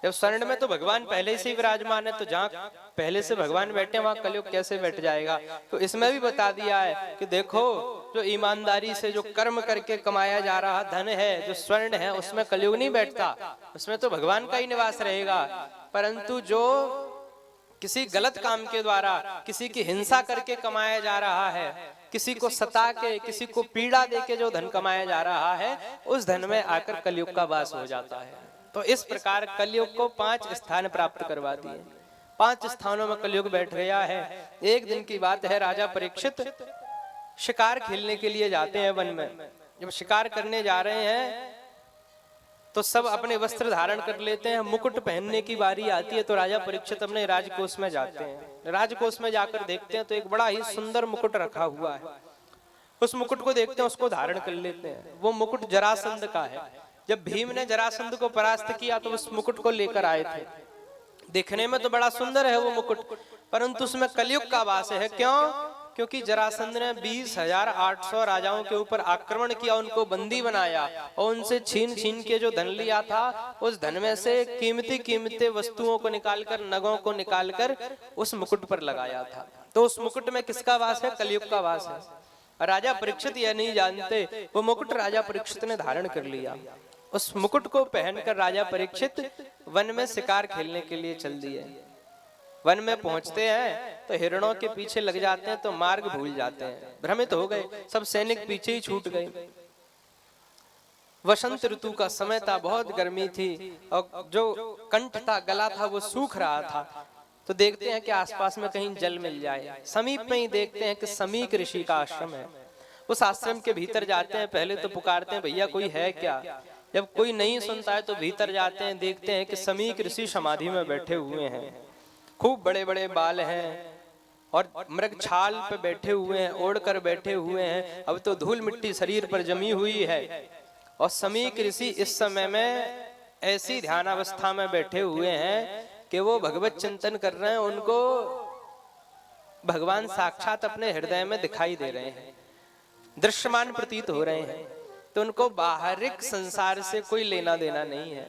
जब स्वर्ण में तो भगवान पहले से ही विराजमान है, तो जहां पहले से भगवान बैठे हैं वहां कलयुग कैसे बैठ जाएगा? तो इसमें भी बता दिया है कि देखो, जो ईमानदारी से जो कर्म करके कमाया जा रहा धन है, जो स्वर्ण है, उसमें कलयुग नहीं बैठता, उसमें तो भगवान का ही निवास रहेगा। परंतु जो किसी गलत काम के द्वारा किसी की हिंसा करके कमाया जा रहा है, किसी को सता के, किसी को पीड़ा देके जो धन कमाया जा रहा है, उस धन में आकर कलयुग का वास हो जाता है। तो इस प्रकार कलयुग को 5 स्थान प्राप्त करवा दिए। 5 स्थानों में कलयुग बैठ गया है। एक दिन की बात है, राजा परीक्षित शिकार खेलने के लिए जाते हैं वन में। जब शिकार करने जा रहे हैं तो सब अपने वस्त्र धारण कर लेते हैं, मुकुट पहनने की बारी आती है तो राजा परीक्षित अपने राजकोष में जाते हैं। राजकोष में जाकर देखते हैं तो एक बड़ा ही सुंदर मुकुट रखा हुआ है। उस मुकुट को देखते हैं, उसको धारण कर लेते हैं। वो मुकुट जरासंध का है। जब भीम ने जरासंध को परास्त किया तो उस मुकुट को लेकर आए थे। देखने में तो बड़ा सुंदर है वो मुकुट, परंतु उसमें कलयुग का वास है। क्यों? क्योंकि जरासंध ने 20,800 राजाओं के ऊपर आक्रमण किया, उनको बंदी बनाया और उनसे छीन के जो धन लिया था, उस धन में से कीमती वस्तुओं को निकालकर, नगों को निकालकर उस मुकुट पर लगाया था। तो उस मुकुट में किसका वास है? कलयुग का वास है। राजा परीक्षित यह नहीं जानते, वो मुकुट राजा परीक्षित ने धारण कर लिया। उस मुकुट को पहनकर राजा परीक्षित वन में शिकार खेलने के लिए चल दिए। वन में पहुंचते हैं तो हिरणों के पीछे लग जाते हैं तो मार्ग भूल जाते हैं, भ्रमित हो गए, सब सैनिक पीछे ही छूट गए। वसंत ऋतु का समय था, बहुत गर्मी थी और जो कंठ था, गला था, वो सूख रहा था। तो देखते हैं कि आसपास में कहीं जल मिल जाए। समीप में ही देखते हैं कि समीक ऋषि का आश्रम है। उस आश्रम के भीतर जाते हैं, पहले तो पुकारते हैं भैया कोई है क्या? जब कोई नहीं सुनता है तो भीतर जाते हैं, देखते हैं कि समीक ऋषि समाधि में बैठे हुए हैं। खूब बड़े बड़े बाल हैं और मृग छाल पे बैठे हुए हैं, ओढ़ कर बैठे हुए हैं। अब तो धूल मिट्टी शरीर पर जमी हुई है और समीक ऋषि इस समय में ऐसी ध्यानावस्था में बैठे हुए हैं कि वो भगवत चिंतन कर रहे हैं। उनको भगवान साक्षात अपने हृदय में दिखाई दे रहे हैं, दृश्यमान प्रतीत हो रहे हैं। तो उनको बाहरिक संसार से कोई लेना देना नहीं है।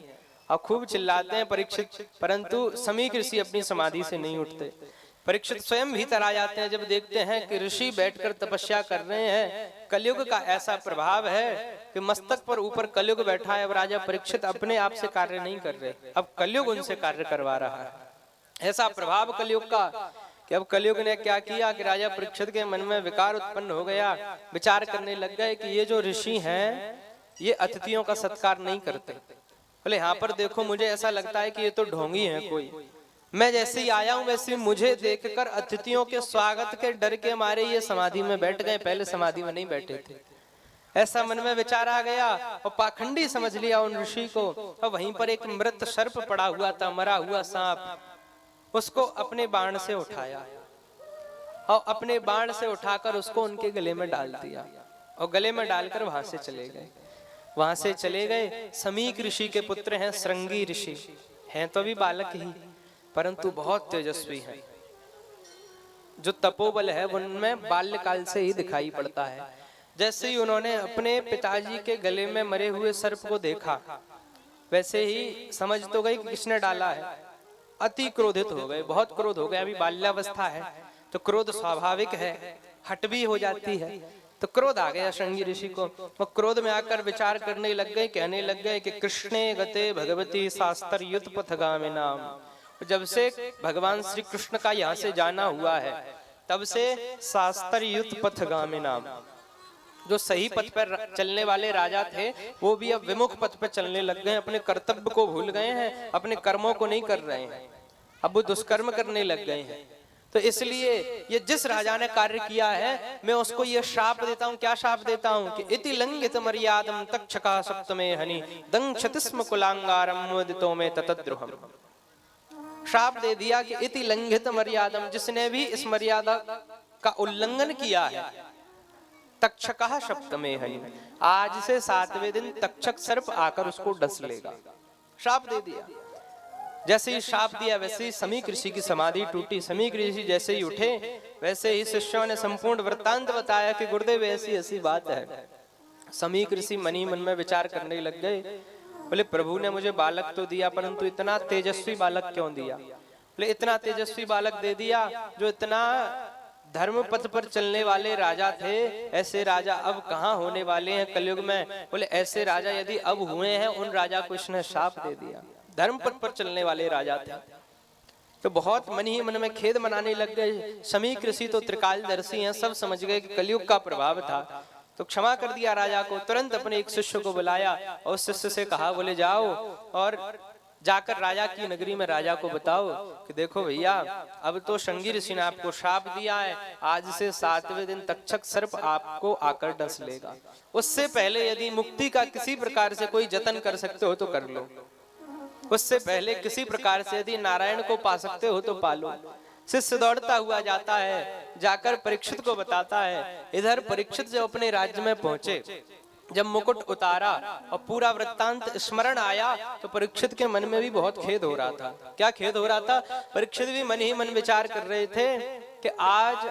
और खूब चिल्लाते हैं परीक्षित, परंतु समीक ऋषि अपनी समाधि से नहीं उठते। परीक्षित स्वयं भीतर आ जाते हैं जब देखते हैं कि ऋषि बैठकर तपस्या कर रहे हैं। कलयुग का ऐसा प्रभाव है कि मस्तक पर ऊपर कलयुग बैठा है। अब राजा परीक्षित अपने आप से कार्य नहीं कर रहे, अब कलयुग उनसे कार्य करवा रहा है। ऐसा प्रभाव कलयुग का कि अब कलयुग ने क्या किया कि राजा परीक्षित के मन में विकार उत्पन्न हो गया। विचार करने लग गए कि ये जो ऋषि हैं ये अतिथियों का सत्कार नहीं करते। बोले यहाँ पर देखो, मुझे ऐसा लगता है कि ये तो ढोंगी है कोई। मैं जैसे ही आया हूं वैसे मुझे देखकर अतिथियों के स्वागत के डर के मारे ये समाधि में बैठ गए, पहले समाधि में नहीं बैठे थे। ऐसा मन में विचार आ गया और पाखंडी समझ लिया उन ऋषि को। और वहीं पर एक मृत सर्प पड़ा हुआ था, मरा हुआ सांप, उसको अपने बाण से उठाया और अपने बाण से उठाकर उसको उनके गले में डाल दिया और गले में डालकर वहां से चले गए। वहां से चले गए। समीक ऋषि के पुत्र हैं श्रृंगी ऋषि, हैं तो भी बालक ही परंतु बहुत तेजस्वी हैं। जो तपोबल है उनमें बाल्यकाल से ही दिखाई पड़ता है। जैसे ही उन्होंने अपने पिताजी के गले में मरे हुए सर्प को देखा वैसे ही समझ तो गई किसने डाला है। अति क्रोधित हो गए, बहुत क्रोध हो गया। अभी बाल्यावस्था है तो क्रोध स्वाभाविक है, हट भी हो जाती है। तो क्रोध आ गया श्रृंगी ऋषि को। वो क्रोध में आकर विचार करने लग गए, कहने लग गए कि कृष्णे गते भगवती शास्त्र युत पथगामिनाम। जब से भगवान श्री कृष्ण का यहाँ से जाना हुआ है तब से शास्त्र युत पथगामिनाम, जो सही पथ पर चलने वाले राजा थे वो भी अब विमुख पथ पर चलने लग गए। अपने कर्तव्य को भूल गए हैं, अपने कर्मों को नहीं कर रहे हैं, अब वो दुष्कर्म करने लग गए हैं। तो इसलिए ये जिस राजा ने कार्य किया है मैं उसको ये श्राप देता हूँ। क्या श्राप देता हूँ कि इति लंघित मर्यादम तक्षका सप्तमे हनि दंक्षति स्म कुलांगारम मुदितो में ततद्रुहम। श्राप दे दिया कि इति लंघित मर्यादम, जिसने भी इस मर्यादा का उल्लंघन किया है तक्षका सप्तमे हनि, आज से 7वें दिन तक्षक सर्प आकर उसको डस लेगा। श्राप दे दिया। जैसे ही श्राप दिया वैसे ही समीक ऋषि की समाधि टूटी। समीक ऋषि जैसे ही उठे वैसे ही शिष्यों ने संपूर्ण वृत्तांत बताया कि गुरुदेव ऐसी ऐसी बात है। समीक ऋषि मन ही मन में विचार करने लग गए। बोले प्रभु ने मुझे बालक तो दिया परंतु इतना तेजस्वी बालक क्यों दिया। बोले इतना तेजस्वी बालक दे दिया जो इतना धर्म पथ पर चलने वाले राजा थे, ऐसे राजा अब कहाँ होने वाले हैं कलयुग में। बोले ऐसे राजा यदि अब हुए हैं उन राजा को इसने श्राप दे दिया। धर्म पथ पर चलने वाले राजा थे। तो बहुत मन ही मन में खेद मनाने लग गए। समीक ऋषि तो त्रिकालदर्शी हैं, सब समझ गए कि कलयुग का प्रभाव था। तो क्षमा कर दिया राजा को। तुरंत अपने एक शिष्य को बुलाया और उस शिष्य से कहा बोले जाओ और जाकर राजा की नगरी में राजा को बताओ कि देखो भैया अब तो श्रृंगी ऋषि ने आपको श्राप दिया है, आज से 7वें दिन तक्षक सर्प आपको आकर डस लेगा। उससे पहले यदि मुक्ति का किसी प्रकार से कोई जतन कर सकते हो तो कर लो, उससे पहले किसी प्रकार से यदि नारायण को पा सकते हो तो पालो। शिष्य दौड़ता हुआ जाता है, जाकर परीक्षित को बताता है। इधर परीक्षित जब अपने राज्य में पहुंचे, जब मुकुट उतारा और पूरा वृत्तांत स्मरण आया तो परीक्षित के मन में भी बहुत खेद हो रहा था। क्या खेद हो रहा था? परीक्षित भी मन ही मन विचार कर रहे थे कि आज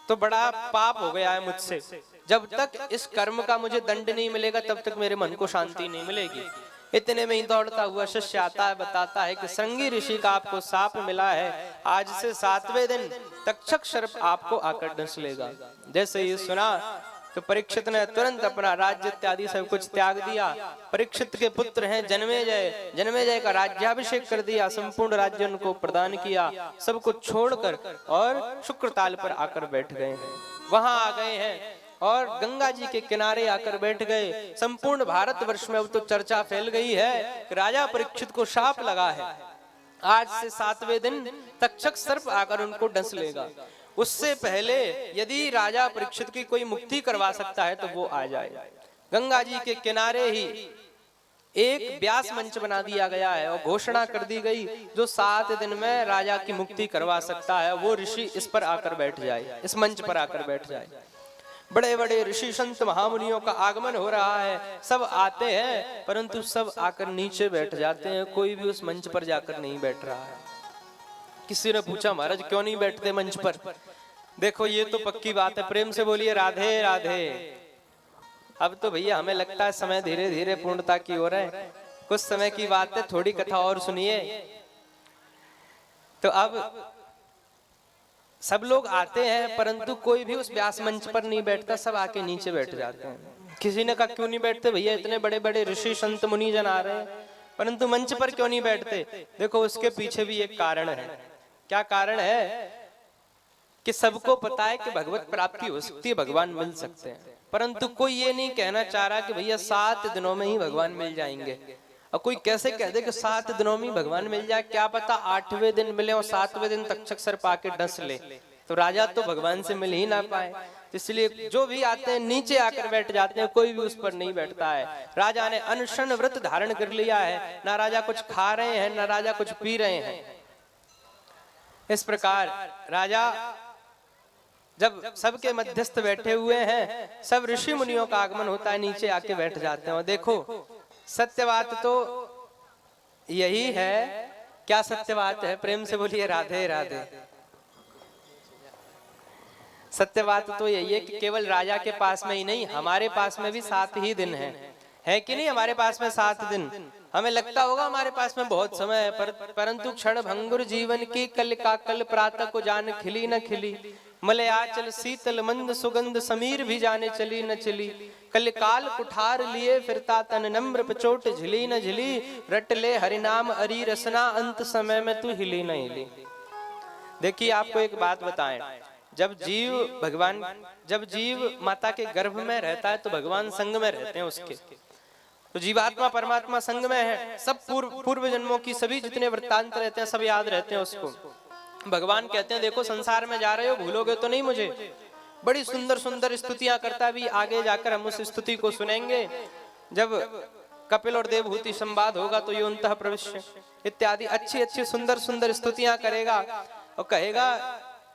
तो बड़ा पाप हो गया है मुझसे, जब तक इस कर्म का मुझे दंड नहीं मिलेगा तब तक मेरे मन को शांति नहीं मिलेगी। इतने में ही दौड़ता हुआ शिष्य आता है, बताता है कि श्रृंगी ऋषि का आपको साप मिला है, आज से 7वें दिन तक्षक सर्प आपको आकर डस लेगा। जैसे ये सुना तो परीक्षित ने तुरंत अपना राज्य इत्यादि सब कुछ त्याग दिया। परीक्षित के पुत्र हैं जन्मेजय, जन्मेजय का राज्याभिषेक कर दिया, संपूर्ण राज्य उनको प्रदान किया। सब कुछ छोड़कर और शुक्रताल पर आकर बैठ गए हैं। वहां आ गए हैं और गंगा जी के किनारे आकर बैठ गए। संपूर्ण भारतवर्ष में अब तो चर्चा फैल गई है कि राजा परीक्षित को शाप लगा है, आज से 7वें दिन तक्षक सर्प आकर उनको डस लेगा। उससे पहले यदि राजा परीक्षित की कोई मुक्ति करवा सकता है तो वो आ जाए। गंगा जी के किनारे ही एक व्यास मंच बना दिया गया है और घोषणा कर दी गई जो 7 दिन में राजा की मुक्ति करवा सकता है वो ऋषि इस पर आकर बैठ जाए, इस मंच पर आकर बैठ जाए। बड़े बड़े ऋषि संत महामुनियों का आगमन हो रहा है, सब आते हैं परंतु सब आकर नीचे बैठ जाते हैं, कोई भी उस मंच पर जाकर नहीं बैठ रहा है। किसी ने पूछा महाराज क्यों नहीं बैठते मंच पर? देखो ये तो पक्की बात है, प्रेम से बोलिए राधे राधे। अब तो भैया हमें लगता है समय धीरे धीरे पूर्णता की ओर है, कुछ समय की बात है, थोड़ी कथा और सुनिए। तो अब सब लोग आते हैं परंतु कोई भी उस व्यास मंच पर नहीं बैठता, सब आके नीचे बैठ जाते हैं। किसी ने कहा क्यों नहीं बैठते भैया, इतने बड़े बड़े ऋषि संत मुनि जन आ रहे हैं परंतु मंच पर क्यों नहीं बैठते? देखो उसके पीछे भी एक कारण है। क्या कारण है? कि सबको पता है कि भगवत प्राप्ति हो सकती है, भगवान मिल सकते हैं, परंतु कोई ये नहीं कहना चाह रहा कि भैया 7 दिनों में ही भगवान मिल जाएंगे। और कोई कैसे कह दे कि 7 दिनों में भगवान मिल जाए, क्या पता 8वें दिन मिले और 7वें दिन तक्षक सर पाके डस ले, तो राजा तो भगवान से मिल ही ना पाए। इसलिए जो भी आते हैं नीचे आकर बैठ जाते हैं, कोई भी उस पर नहीं बैठता है। राजा ने अनशन व्रत धारण कर लिया है, ना राजा कुछ खा रहे हैं ना राजा कुछ पी रहे हैं। इस प्रकार राजा जब सबके मध्यस्थ बैठे हुए हैं, सब ऋषि मुनियों का आगमन होता है, नीचे आके बैठ जाते हैं। और देखो सत्य बात तो यही है। क्या सत्य बात है? प्रेम से बोलिए राधे राधे। सत्य बात तो यही है कि केवल राजा के पास में ही नहीं, हमारे पास में भी 7 ही दिन है कि नहीं? हमारे पास में 7 दिन। हमें लगता होगा हमारे पास में बहुत समय है, परंतु क्षण भंगुर जीवन की कल का कल, प्रातः को जान खिली न खिली, मलयाचल शीतल मंद सुगंध, समीर भी जाने चली न चली, कल काल कुठार लिए फिरता तन नम्र, पचोट झिली न झिली, रट ले हरिनाम अरी रसना, अंत समय में तू हिली न हिली। देखिए आपको एक बात बताएं, जब जीव माता के गर्भ में रहता है तो भगवान संग में रहते हैं उसके, तो जीवात्मा परमात्मा संग में है। सब पूर्व जन्मों की सभी जितने वृत्तांत रहते हैं सब याद रहते हैं उसको। भगवान कहते हैं देखो संसार में जा रहे हो, भूलोगे तो नहीं मुझे। बड़ी सुंदर सुंदर स्तुतियां करता भी, आगे जाकर हम उस स्तुति को सुनेंगे। जब कपिल और देवहूति संवाद होगा तो योऽन्तः प्रविश्य इत्यादि अच्छी अच्छी सुंदर सुंदर स्तुतियां करेगा और कहेगा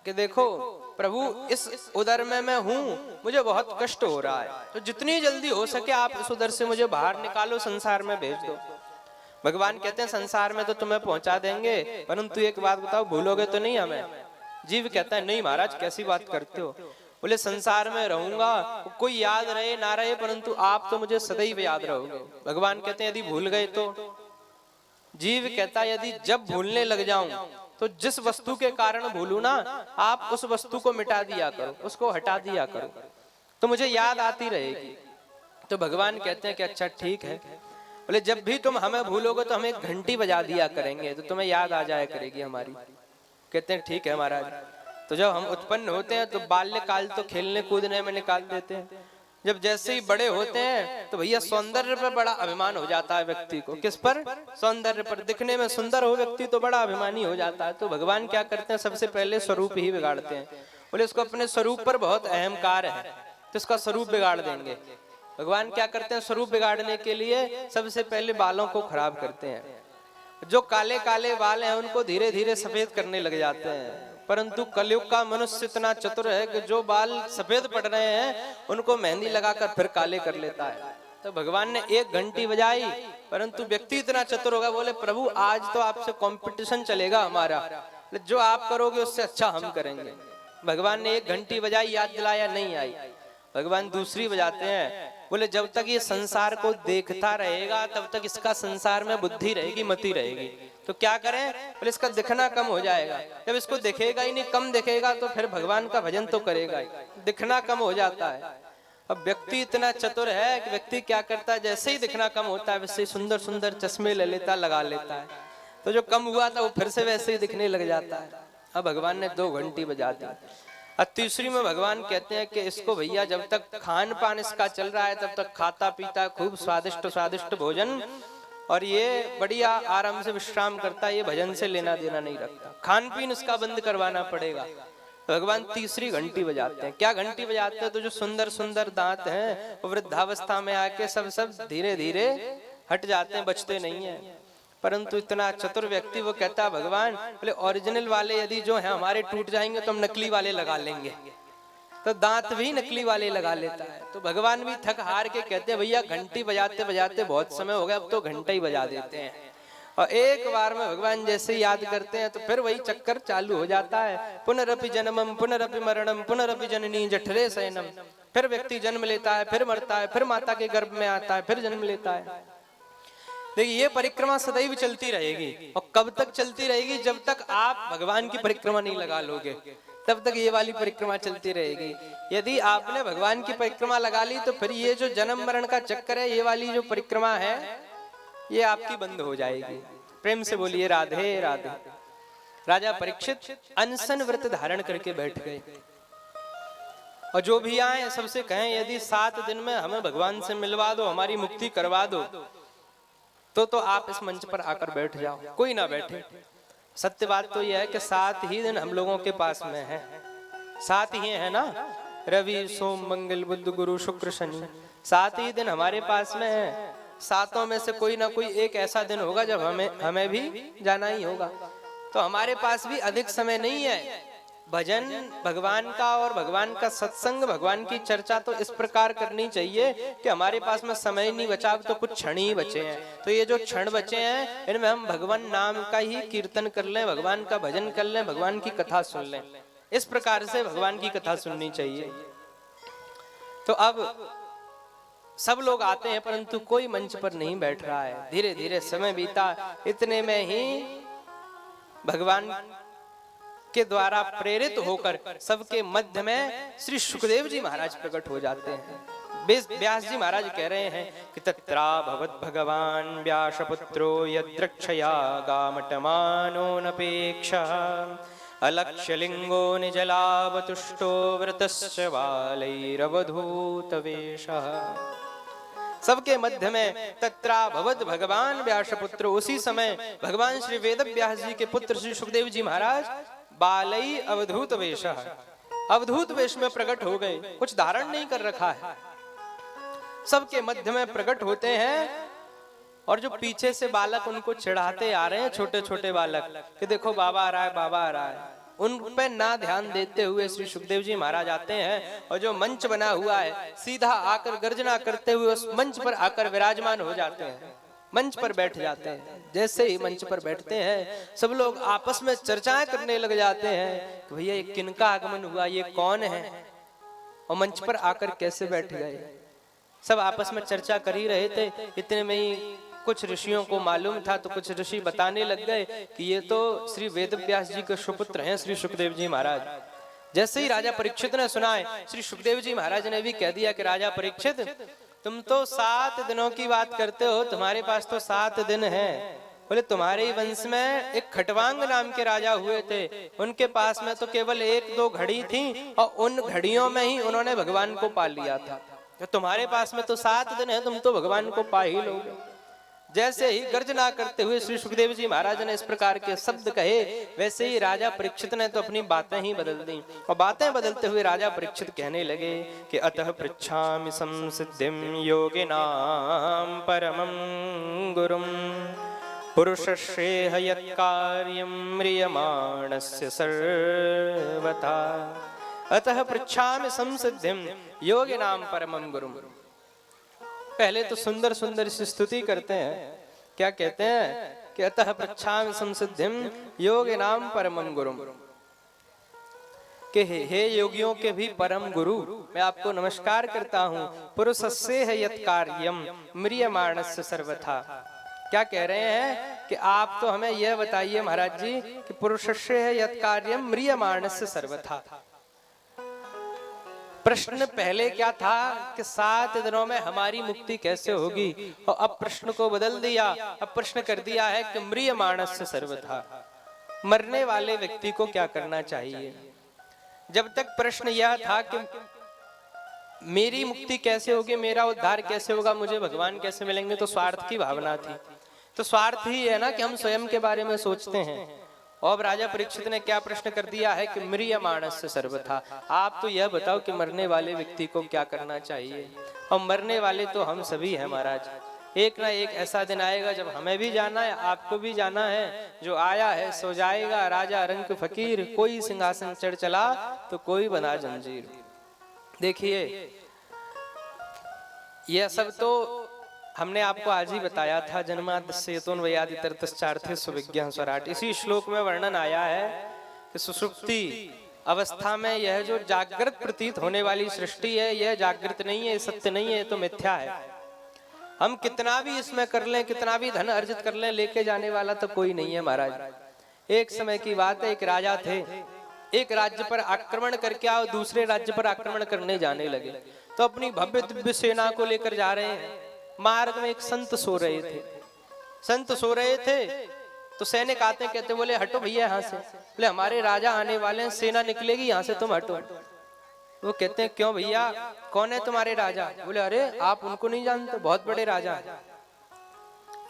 कि देखो प्रभु इस उदर में मैं हूं, मुझे बहुत कष्ट हो रहा है, तो जितनी जल्दी हो सके आप इस उदर से मुझे बाहर निकालो, संसार में भेज दो। भगवान कहते हैं संसार में तो तुम्हें पहुंचा देंगे, परंतु एक बात बताओ, भूलोगे तो नहीं हमें? जीव कहता है नहीं महाराज कैसी बात करते हो। बोले संसार में रहूंगा, कोई याद रहे ना रहे, परंतु आप तो मुझे सदैव याद रहोगे। भगवान कहते हैं यदि भूल गए तो? जीव कहता है यदि जब भूलने लग जाऊं तो जिस वस्तु के कारण भूलू ना, आप उस वस्तु को मिटा दिया करो, उसको हटा दिया करो, तो मुझे याद आती रहेगी। तो भगवान कहते हैं कि अच्छा ठीक है। बोले जब भी तुम हमें भूलोगे तो हम एक घंटी बजा दिया करेंगे, तो तुम्हें याद आ जाया करेगी हमारी। कहते हैं ठीक है महाराज। तो जब हम उत्पन्न होते हैं तो बाल्यकाल तो खेलने कूदने में निकाल देते हैं, जब जैसे ही बड़े होते हैं तो भैया सौंदर्य पर बड़ा अभिमान हो जाता है व्यक्ति को। किस पर? सौंदर्य पर। दिखने में सुंदर हो व्यक्ति तो बड़ा अभिमानी हो जाता है। तो भगवान क्या करते हैं, सबसे पहले स्वरूप ही बिगाड़ते हैं। बोले उसको अपने स्वरूप पर बहुत अहंकार है तो इसका स्वरूप बिगाड़ देंगे। भगवान क्या करते हैं, स्वरूप बिगाड़ने के लिए सबसे पहले बालों को खराब करते हैं। जो काले काले बाल हैं उनको धीरे धीरे सफेद करने लग जाते हैं, परंतु कलयुग का मनुष्य इतना चतुर है कि जो बाल सफेद पड़ रहे हैं उनको मेहंदी लगाकर फिर काले कर लेता है। तो भगवान ने एक घंटी बजाई, परंतु व्यक्ति इतना चतुर होगा, बोले प्रभु आज तो आपसे कंपटीशन चलेगा हमारा, जो आप करोगे उससे अच्छा हम करेंगे। भगवान ने एक घंटी बजाई, याद दिलाया, नहीं आई। भगवान दूसरी बजाते हैं, बोले जब तक ये संसार को देखता रहेगा तब तक इसका संसार में बुद्धि रहेगी, मति रहेगी। तो क्या करें? बोले इसका दिखना कम हो जाएगा। जब इसको दिखेगा ही नहीं, कम दिखेगा, तो फिर भगवान का भजन तो करेगा ही। दिखना कम हो जाता है। अब व्यक्ति इतना चतुर है कि व्यक्ति क्या करता है, जैसे ही दिखना कम होता है वैसे ही सुंदर सुंदर चश्मे ले लेता, लगा लेता है। तो जो कम हुआ था वो फिर से वैसे ही दिखने लग जाता है। अब भगवान ने 2 घंटी बजा दी। और तीसरी में भगवान कहते हैं कि इसको भैया जब तक खान पान इसका चल रहा है तब तक खाता पीता, खूब स्वादिष्ट स्वादिष्ट भोजन, और ये बढ़िया आराम से विश्राम करता है, ये भजन से लेना देना नहीं रखता। खान पीन इसका बंद करवाना पड़ेगा। तो भगवान तीसरी घंटी बजाते हैं। क्या घंटी बजाते हैं? तो जो सुंदर सुंदर दांत हैं वो वृद्धावस्था में आके सब धीरे धीरे हट जाते हैं, बचते नहीं है। परंतु इतना चतुर व्यक्ति वो कहता भगवान बोले ओरिजिनल वाले यदि जो है हमारे टूट जाएंगे तो हम नकली वाले लगा लेंगे। तो दांत भी नकली वाले लगा लेता है। तो भगवान भी थक हार के कहते हैं भैया घंटी बजाते बजाते बहुत समय हो गया, अब तो घंटा ही बजा देते हैं। और एक बार में भगवान जैसे याद करते हैं तो फिर वही चक्कर चालू हो जाता है। पुनरपि जन्मम पुनरपि मरणम पुनरपि जननी जठरे शयनम। फिर व्यक्ति जन्म लेता है, फिर मरता है, फिर माता के गर्भ में आता है, फिर जन्म लेता है। देखिए ये परिक्रमा सदैव चलती रहेगी। और कब तक चलती रहेगी? जब तक आप भगवान की परिक्रमा नहीं लगा लोगे तब तक ये वाली परिक्रमा चलती रहेगी। यदि आपने भगवान की परिक्रमा लगा ली तो फिर ये जो जन्म मरण का चक्कर है, ये वाली जो परिक्रमा है ये आपकी बंद हो जाएगी। प्रेम से बोलिए राधे राधे। राजा परीक्षित अनशन व्रत धारण करके बैठ गए और जो भी आए सबसे कहें यदि 7 दिन में हमें भगवान से मिलवा दो, हमारी मुक्ति करवा दो, तो आप इस मंच पर आकर बैठ जाओ। कोई ना बैठे। सत्य बात तो यह है कि 7 ही दिन हम लोगों के पास में है। 7 ही है ना, रवि सोम मंगल बुध गुरु शुक्र शनि, 7 ही दिन हमारे पास में है। 7 में से कोई ना कोई एक ऐसा दिन होगा जब हमें भी जाना ही होगा। तो हमारे पास भी अधिक समय नहीं है। भजन भगवान का और भगवान का सत्संग, भगवान की चर्चा तो इस प्रकार करनी चाहिए कि हमारे पास में समय नहीं बचा, अब तो कुछ क्षण ही बचे हैं। तो ये जो क्षण बचे हैं इनमें हम भगवान नाम का ही कीर्तन कर लें, भगवान का भजन कर लें, भगवान की कथा सुन लें। इस प्रकार से भगवान की कथा सुननी चाहिए। तो अब सब लोग आते हैं परंतु कोई मंच पर नहीं बैठ रहा है। धीरे धीरे समय बीता। इतने में ही भगवान के द्वारा प्रेरित होकर सबके मध्य में श्री सुखदेव जी महाराज प्रकट हो जाते हैं। व्यास जी महाराज कह रहे हैं कि तत्रा भवत भगवान व्यासपुत्रो यद्रक्षया गामटमानो नपेक्षा अलक्ष्य लिंगो निजलावतुष्टो व्रतस्य बालैरवधूत वेशः। सबके मध्य में तत्रा भवत भगवान व्यासपुत्र, उसी समय भगवान श्री वेद व्यास जी के पुत्र श्री सुखदेव जी महाराज बालई अवधूत वेश, अवधूत वेश में प्रकट हो गए। कुछ धारण नहीं कर रखा है, सबके मध्य में प्रकट होते हैं। और जो पीछे से बालक उनको चिढ़ाते आ रहे हैं, छोटे छोटे बालक, कि देखो बाबा आ रहा है, बाबा आ रहा है, उन पे ना ध्यान देते हुए श्री सुखदेव जी महाराज आते हैं। और जो मंच बना हुआ है सीधा आकर गर्जना करते हुए उस मंच पर आकर विराजमान हो जाते हैं, मंच पर बैठ जाते हैं। जैसे ही मंच पर बैठते हैं सब लोग आपस में चर्चाएं करने लग जाते हैं कि भैया ये किनका आगमन हुआ, ये कौन है और मंच पर आकर कैसे बैठ गए। सब आपस में चर्चा कर ही रहे थे। इतने में ही कुछ ऋषियों को मालूम था तो कुछ ऋषि बताने लग गए कि ये तो श्री वेद व्यास जी के सुपुत्र हैं श्री सुखदेव जी महाराज। जैसे ही राजा परीक्षित ने सुना है, श्री सुखदेव जी महाराज ने भी कह दिया कि राजा परीक्षित तुम तो 7 दिनों की बात करते हो, तुम्हारे पास तो 7 दिन हैं। बोले तुम्हारे ही वंश में एक खटवांग नाम के राजा हुए थे, उनके पास में तो केवल 1-2 घड़ी थी और उन घड़ियों में ही उन्होंने भगवान को पा लिया था। तो तुम्हारे पास में तो 7 दिन है, तुम तो भगवान को पा ही लोगे। जैसे ही गर्जना करते हुए श्री सुखदेव जी महाराज ने इस प्रकार के शब्द कहे, वैसे ही राजा परीक्षित ने तो अपनी बातें ही बदल दी। और बातें बदलते हुए राजा परीक्षित कहने लगे कि अतः पृच्छामि संसिद्धिं योगिनां परमं गुरुं पुरुषश्रेह यत्कार्यं म्रियमाणस्य सर्वथा। अतः पृच्छामि संसिद्धिं योगिनां परमं गुरुं। पहले तो सुंदर सुंदर सी स्तुति करते हैं। क्या कहते हैं कि अतः पृच्छामि संसिद्धिं योगिनां परमं गुरुं, कि हे योगियों के भी परम गुरु, मैं आपको नमस्कार करता हूँ। पुरुषस्येह यत् कार्यं म्रियमाणस्य सर्वथा। क्या कह रहे हैं कि आप तो हमें यह बताइए महाराज जी कि पुरुषस्येह यत् कार्यं म्रियमाणस्य सर्वथा। प्रश्न पहले क्या था कि 7 दिनों में हमारी मुक्ति कैसे होगी, और अब प्रश्न को बदल दिया। अब प्रश्न कर दिया है कि म्रियमाणस्य सर्वथा, मरने वाले व्यक्ति को क्या करना चाहिए। जब तक प्रश्न यह था कि मेरी मुक्ति कैसे होगी, मेरा उद्धार कैसे होगा, मुझे भगवान कैसे मिलेंगे, तो स्वार्थ की भावना थी। तो स्वार्थ ही है ना कि हम स्वयं के बारे में सोचते हैं। और राजा परीक्षित ने क्या प्रश्न कर दिया है कि म्रियमाणस्य सर्वथा, आप तो यह बताओ कि मरने वाले व्यक्ति को क्या करना चाहिए। और मरने वाले तो हम सभी हैं महाराज। एक ना एक ऐसा दिन आएगा जब हमें भी जाना है, आपको भी जाना है। जो आया है सो जाएगा, राजा रंक फकीर, कोई सिंहासन चढ़ चला तो कोई बना जंजीर। देखिए यह सब तो हमने आपको आज ही बताया था। जन्माद्यस्य यतोऽन्वयादित ततश्चार्थे सुविज्ञः स्वराट्। इसी श्लोक में वर्णन आया है कि सुषुप्ति अवस्था में यह जो जागृत प्रतीत होने वाली सृष्टि है, यह जागृत नहीं है, सत्य नहीं है, तो मिथ्या है। हम कितना भी इसमें कर लें, कितना भी धन अर्जित कर लें, लेके जाने वाला तो कोई नहीं है महाराज। एक समय की बात है, एक राजा थे, एक राज्य पर आक्रमण करके और दूसरे राज्य पर आक्रमण करने जाने लगे। तो अपनी भव्य दिव्य सेना को लेकर जा रहे हैं। मार्ग में एक संत सो रहे थे। संत सो रहे थे तो सैनिक आते कहते, बोले हटो भैया यहाँ से। बोले हमारे राजा आने वाले हैं, सेना निकलेगी, यहाँ से तुम हटो। वो कहते हैं क्यों भैया, कौन है तुम्हारे राजा? बोले अरे आप उनको नहीं जानते, बहुत बड़े राजा हैं।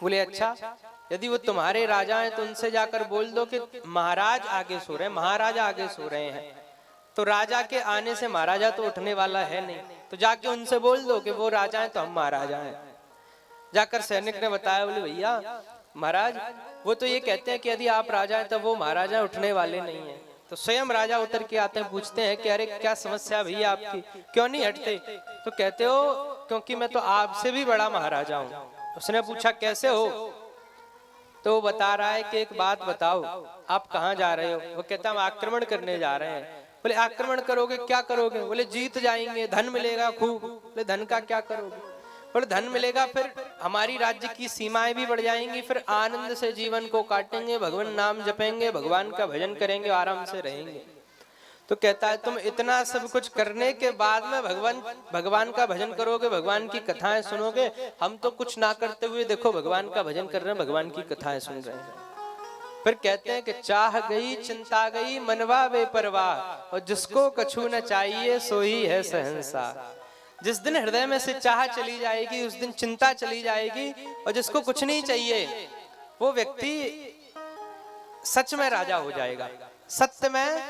बोले अच्छा, यदि वो तुम्हारे राजा हैं तो उनसे जाकर बोल दो कि महाराज आगे सो रहे हैं, महाराजा आगे सो रहे हैं। तो राजा के आने से महाराजा तो उठने वाला है नहीं, तो जाके उनसे बोल दो कि वो राजा हैं तो हम महाराजा हैं। जाकर सैनिक ने बताया, बोले भैया महाराज वो तो ये कहते हैं कि यदि आप राजा हैं तो वो महाराजा उठने वाले नहीं है। तो स्वयं राजा उतर के आते हैं, पूछते हैं कि अरे क्या समस्या भैया आपकी, क्यों नहीं हटते? तो कहते हो क्योंकि मैं तो आपसे भी बड़ा महाराजा हूँ। उसने पूछा कैसे हो? तो वो बता रहा है कि एक बात बताओ, आप कहाँ जा रहे हो? वो कहता हम आक्रमण करने जा रहे हैं। बोले आक्रमण करोगे, क्या करोगे? बोले जीत जाएंगे, धन मिलेगा खूब। बोले धन का क्या करोगे? बोले धन मिलेगा, फिर हमारी राज्य की सीमाएं भी बढ़ जाएंगी, फिर आनंद से जीवन को काटेंगे, भगवान नाम जपेंगे, भगवान का भजन करेंगे, आराम से रहेंगे। तो कहता है तुम इतना सब कुछ करने के बाद में भगवान का भजन करोगे, भगवान की कथाएं सुनोगे। हम तो कुछ ना करते हुए देखो भगवान का भजन कर रहे हैं, भगवान की कथाएं सुन रहे हैं। फिर कहते हैं कि चाह गई चिंता गई मनवा वे परवाह, और जिसको कछु न चाहिए सो ही है सहंसा। जिस दिन हृदय में से चाह चली जाएगी, उस दिन चिंता चली जाएगी, और जिसको कुछ नहीं चाहिए वो व्यक्ति सच में राजा हो जाएगा, सत्य में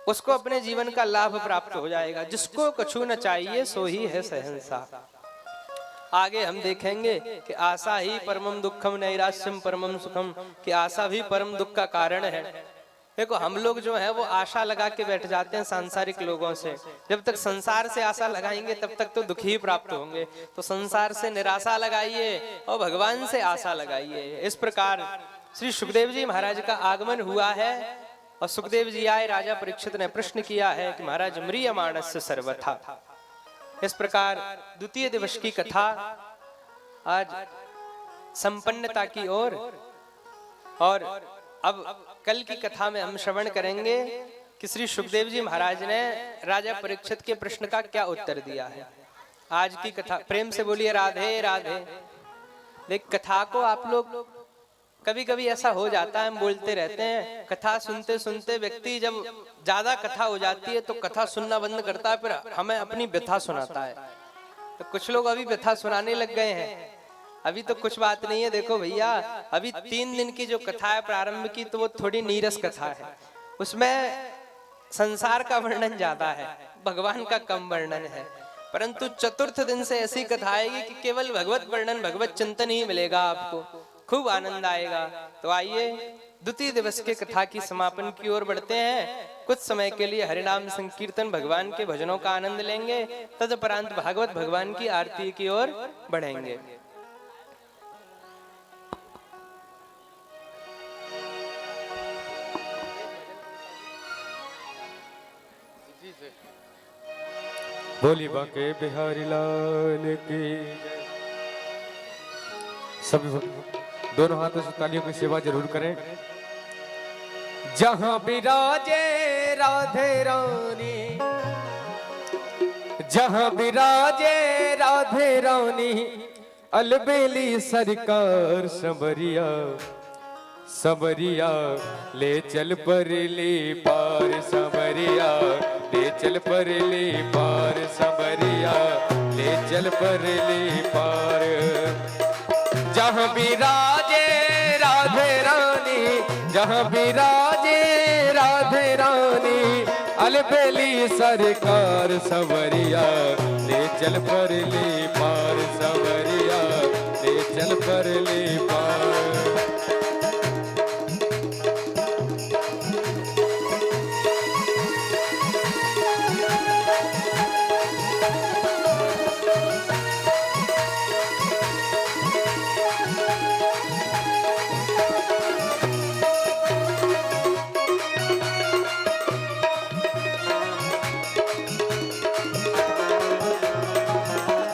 उसको अपने जीवन का लाभ प्राप्त हो जाएगा। जिसको कछु न चाहिए सो ही है सहंसा। आगे हम देखेंगे कि आशा ही परमम दुखम नैराश्यम परमम सुखम, कि आशा भी परम दुख का कारण है। देखो हम लोग जो है वो आशा लगा के बैठ जाते हैं सांसारिक लोगों से। जब तक संसार से आशा लगाएंगे तब तक तो दुख ही प्राप्त होंगे। तो संसार से निराशा लगाइए और भगवान से आशा लगाइए। इस प्रकार श्री सुखदेव जी महाराज का आगमन हुआ है और सुखदेव जी आए। राजा परीक्षित ने प्रश्न किया है कि महाराज म्रियमाणस्य सर्वथा। इस प्रकार द्वितीय दिवस की कथा आज संपन्नता की ओर, और अब कल की कथा में हम श्रवण करेंगे कि श्री सुखदेव जी महाराज ने राजा परीक्षित के प्रश्न का क्या उत्तर दिया है। आज की कथा, प्रेम से बोलिए राधे राधे। देख कथा को आप लोग, कभी कभी ऐसा हो जाता है हम बोलते रहते हैं, कथा सुनते सुनते व्यक्ति जब ज्यादा कथा हो जाती है तो कथा सुनना बंद करता है, फिर हमें अपनी व्यथा सुनाता है। तो कुछ लोग अभी व्यथा सुनाने लग गए हैं। अभी तो कुछ बात नहीं है। देखो भैया अभी 3 दिन की जो कथा है प्रारंभ की, तो वो थोड़ी नीरस कथा है। उसमें संसार का वर्णन ज्यादा है, भगवान का कम वर्णन है। परंतु चतुर्थ दिन से ऐसी कथा आएगी कि केवल भगवत वर्णन, भगवत चिंतन ही मिलेगा आपको, खूब आनंद आएगा। तो आइए द्वितीय दिवस के कथा की समापन की ओर बढ़ते हैं। कुछ समय के लिए हरिनाम संकीर्तन, भगवान के भजनों का आनंद लेंगे, तदुपरांत भागवत भगवान की आरती की ओर बढ़ेंगे। बोली बांके बिहारी लाल की जय। सभी दोनों हाथों से तालियों की सेवा जरूर करें। जहां विराजे राधे रानी, जहां विराजे राधे रानी, अलबेली सरकार सबरिया, सबरिया ले चल परली पार, सबरिया ले चल परली पार, सबरिया ले चल परली पार। जहाँ विराजे राधे रानी, जहाँ विराजे राधे रानी, अलबेली सरकार सबरिया ले चल परली पार, सबरिया ले चल परली पार।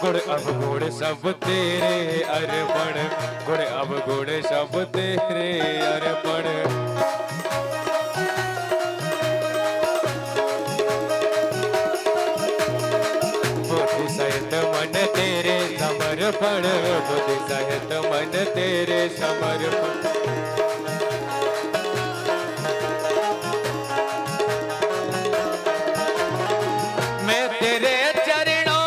गुण अब गुण सब तेरे अर्पण, गुण अब गुण सब तेरे अर्पण। बुद्धि सहित मन तेरे समर्पण, बुद्धि सहित मन तेरे समर्पण। मैं तेरे चरणों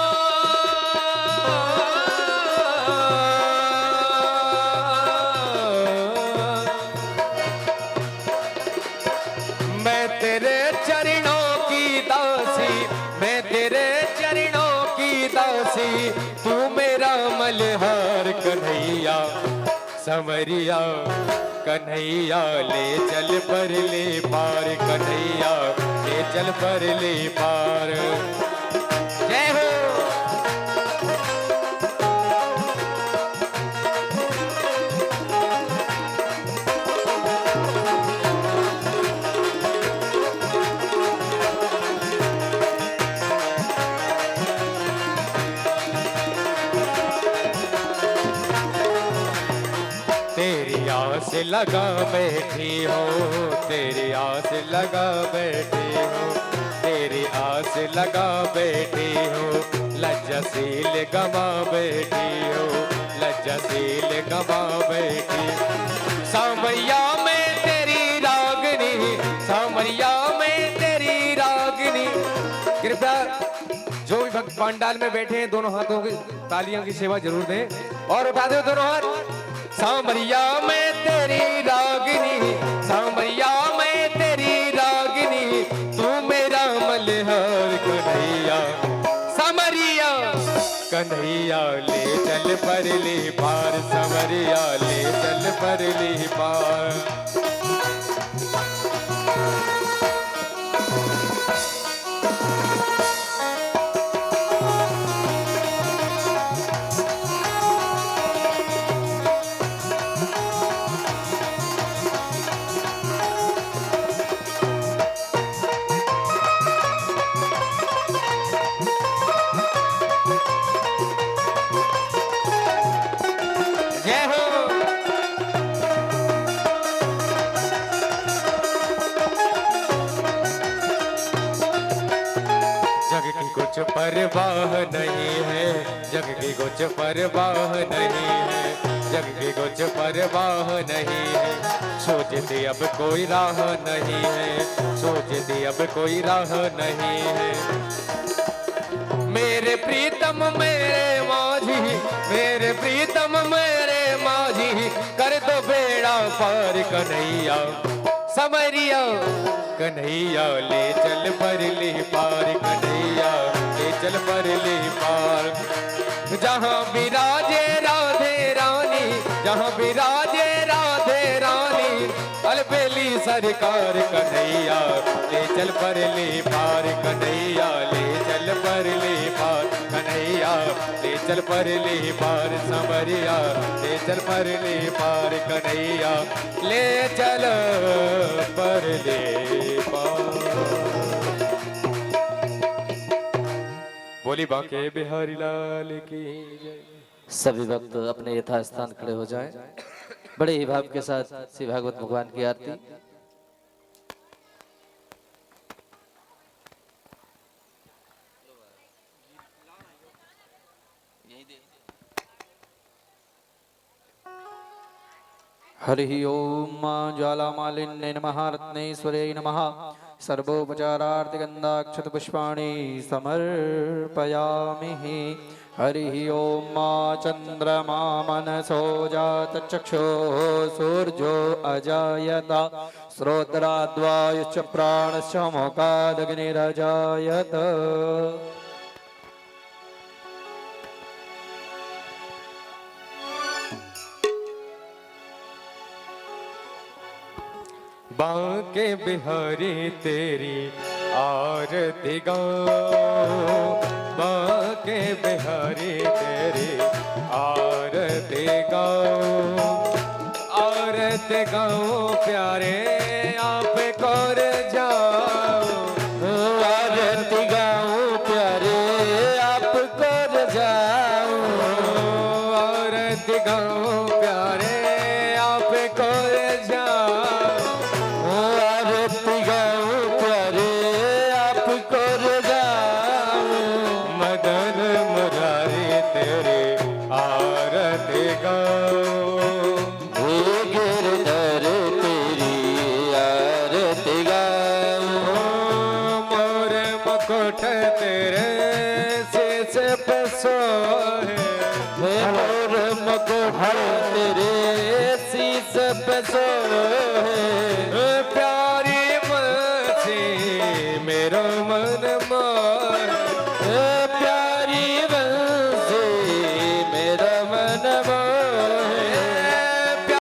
मैं तेरे चरणों की दासी, मैं तेरे चरणों की दासी, तू मेरा मल्हार कन्हैया समरिया। कन्हैया ले चल परले पार, कन्हैया ले चल परले पार। जय हो। तेरी आस लगा बैठी हो, तेरी आस लगा बैठी हो, तेरी आस लगा बैठी हो, लज्जाशील गवा बैठी हो, लज्जाशील गवा बैठी। सामरिया में तेरी रागनी, सामरिया में तेरी रागनी। कृपया जो भी भक्त पंडाल में बैठे हैं दोनों हाथों की तालियों की सेवा जरूर दें और उठा दो दोनों हाथ। सामरिया में तेरी रागनी, सामरिया में तेरी रागनी, तू मेरा मल्हार कन्हैया समरिया। कन्हैया ले चल परली पार, समरिया ले चल परली पार। जय हो। जग की कुछ परवाह नहीं है, जग की कुछ परवाह नहीं है, जग की कुछ परवाह नहीं है। सोचती अब कोई राह नहीं है, सोचती अब कोई राह नहीं है। मेरे प्रीतम मेरे माझी, मेरे प्रीतम मेरे माझी, कर दो बेड़ा पार कन्हैया समरिया। कन्हैया ले चल परली पार, कन्हैया ले चल परली पार। जहाँ विराजे राधे रानी, जहाँ विराजे राधे रानी, अलबेली सरकार कन्हैया ले चल परली पार, कन्हैया ले चल परली पार, कन्हैया ले चल परली पार, समरिया ले चल परली पार, कन्हैया ले चल परली पार। बोली बांके बिहारी लाल की जय। सभी भक्त अपने यथास्थान खड़े हो जाएं। बड़े ही भाव के साथ श्री भागवत भगवान की आरती। हरिः ओम ज्वालामालिन्ये नमः रत्नेश्वरे नमः सर्वोपचारार्तिगन्धाक्षतपुष्पाणि समर्पयामि। हरिः ओम चन्द्रमा मनसो जातचक्षुः सूर्यो अजायत श्रोत्राद्वायुश्च प्राणश्च मोकादग्निरजायत। बांके बिहारी तेरी आरती गाऊं, बांके बिहारी तेरी आरती गाऊं, आरती गाऊं प्यारे आप कर जाऊं, आरती गाऊं प्यारे आप कर जाऊं, आरती गाऊं प्यारे आप कर जाऊं, आरती गाऊं प्यारे आप कर जाऊं, मदन मुरारी तेरे आरती गाऊं, हे गिरधर तेरी आरती गाऊं, मोर मुकुट तेरे शीश पे सोहे, हे मोर मुकुट तेरे शीश पे सोहे, प्यारी मसी मेरो मन मोहे,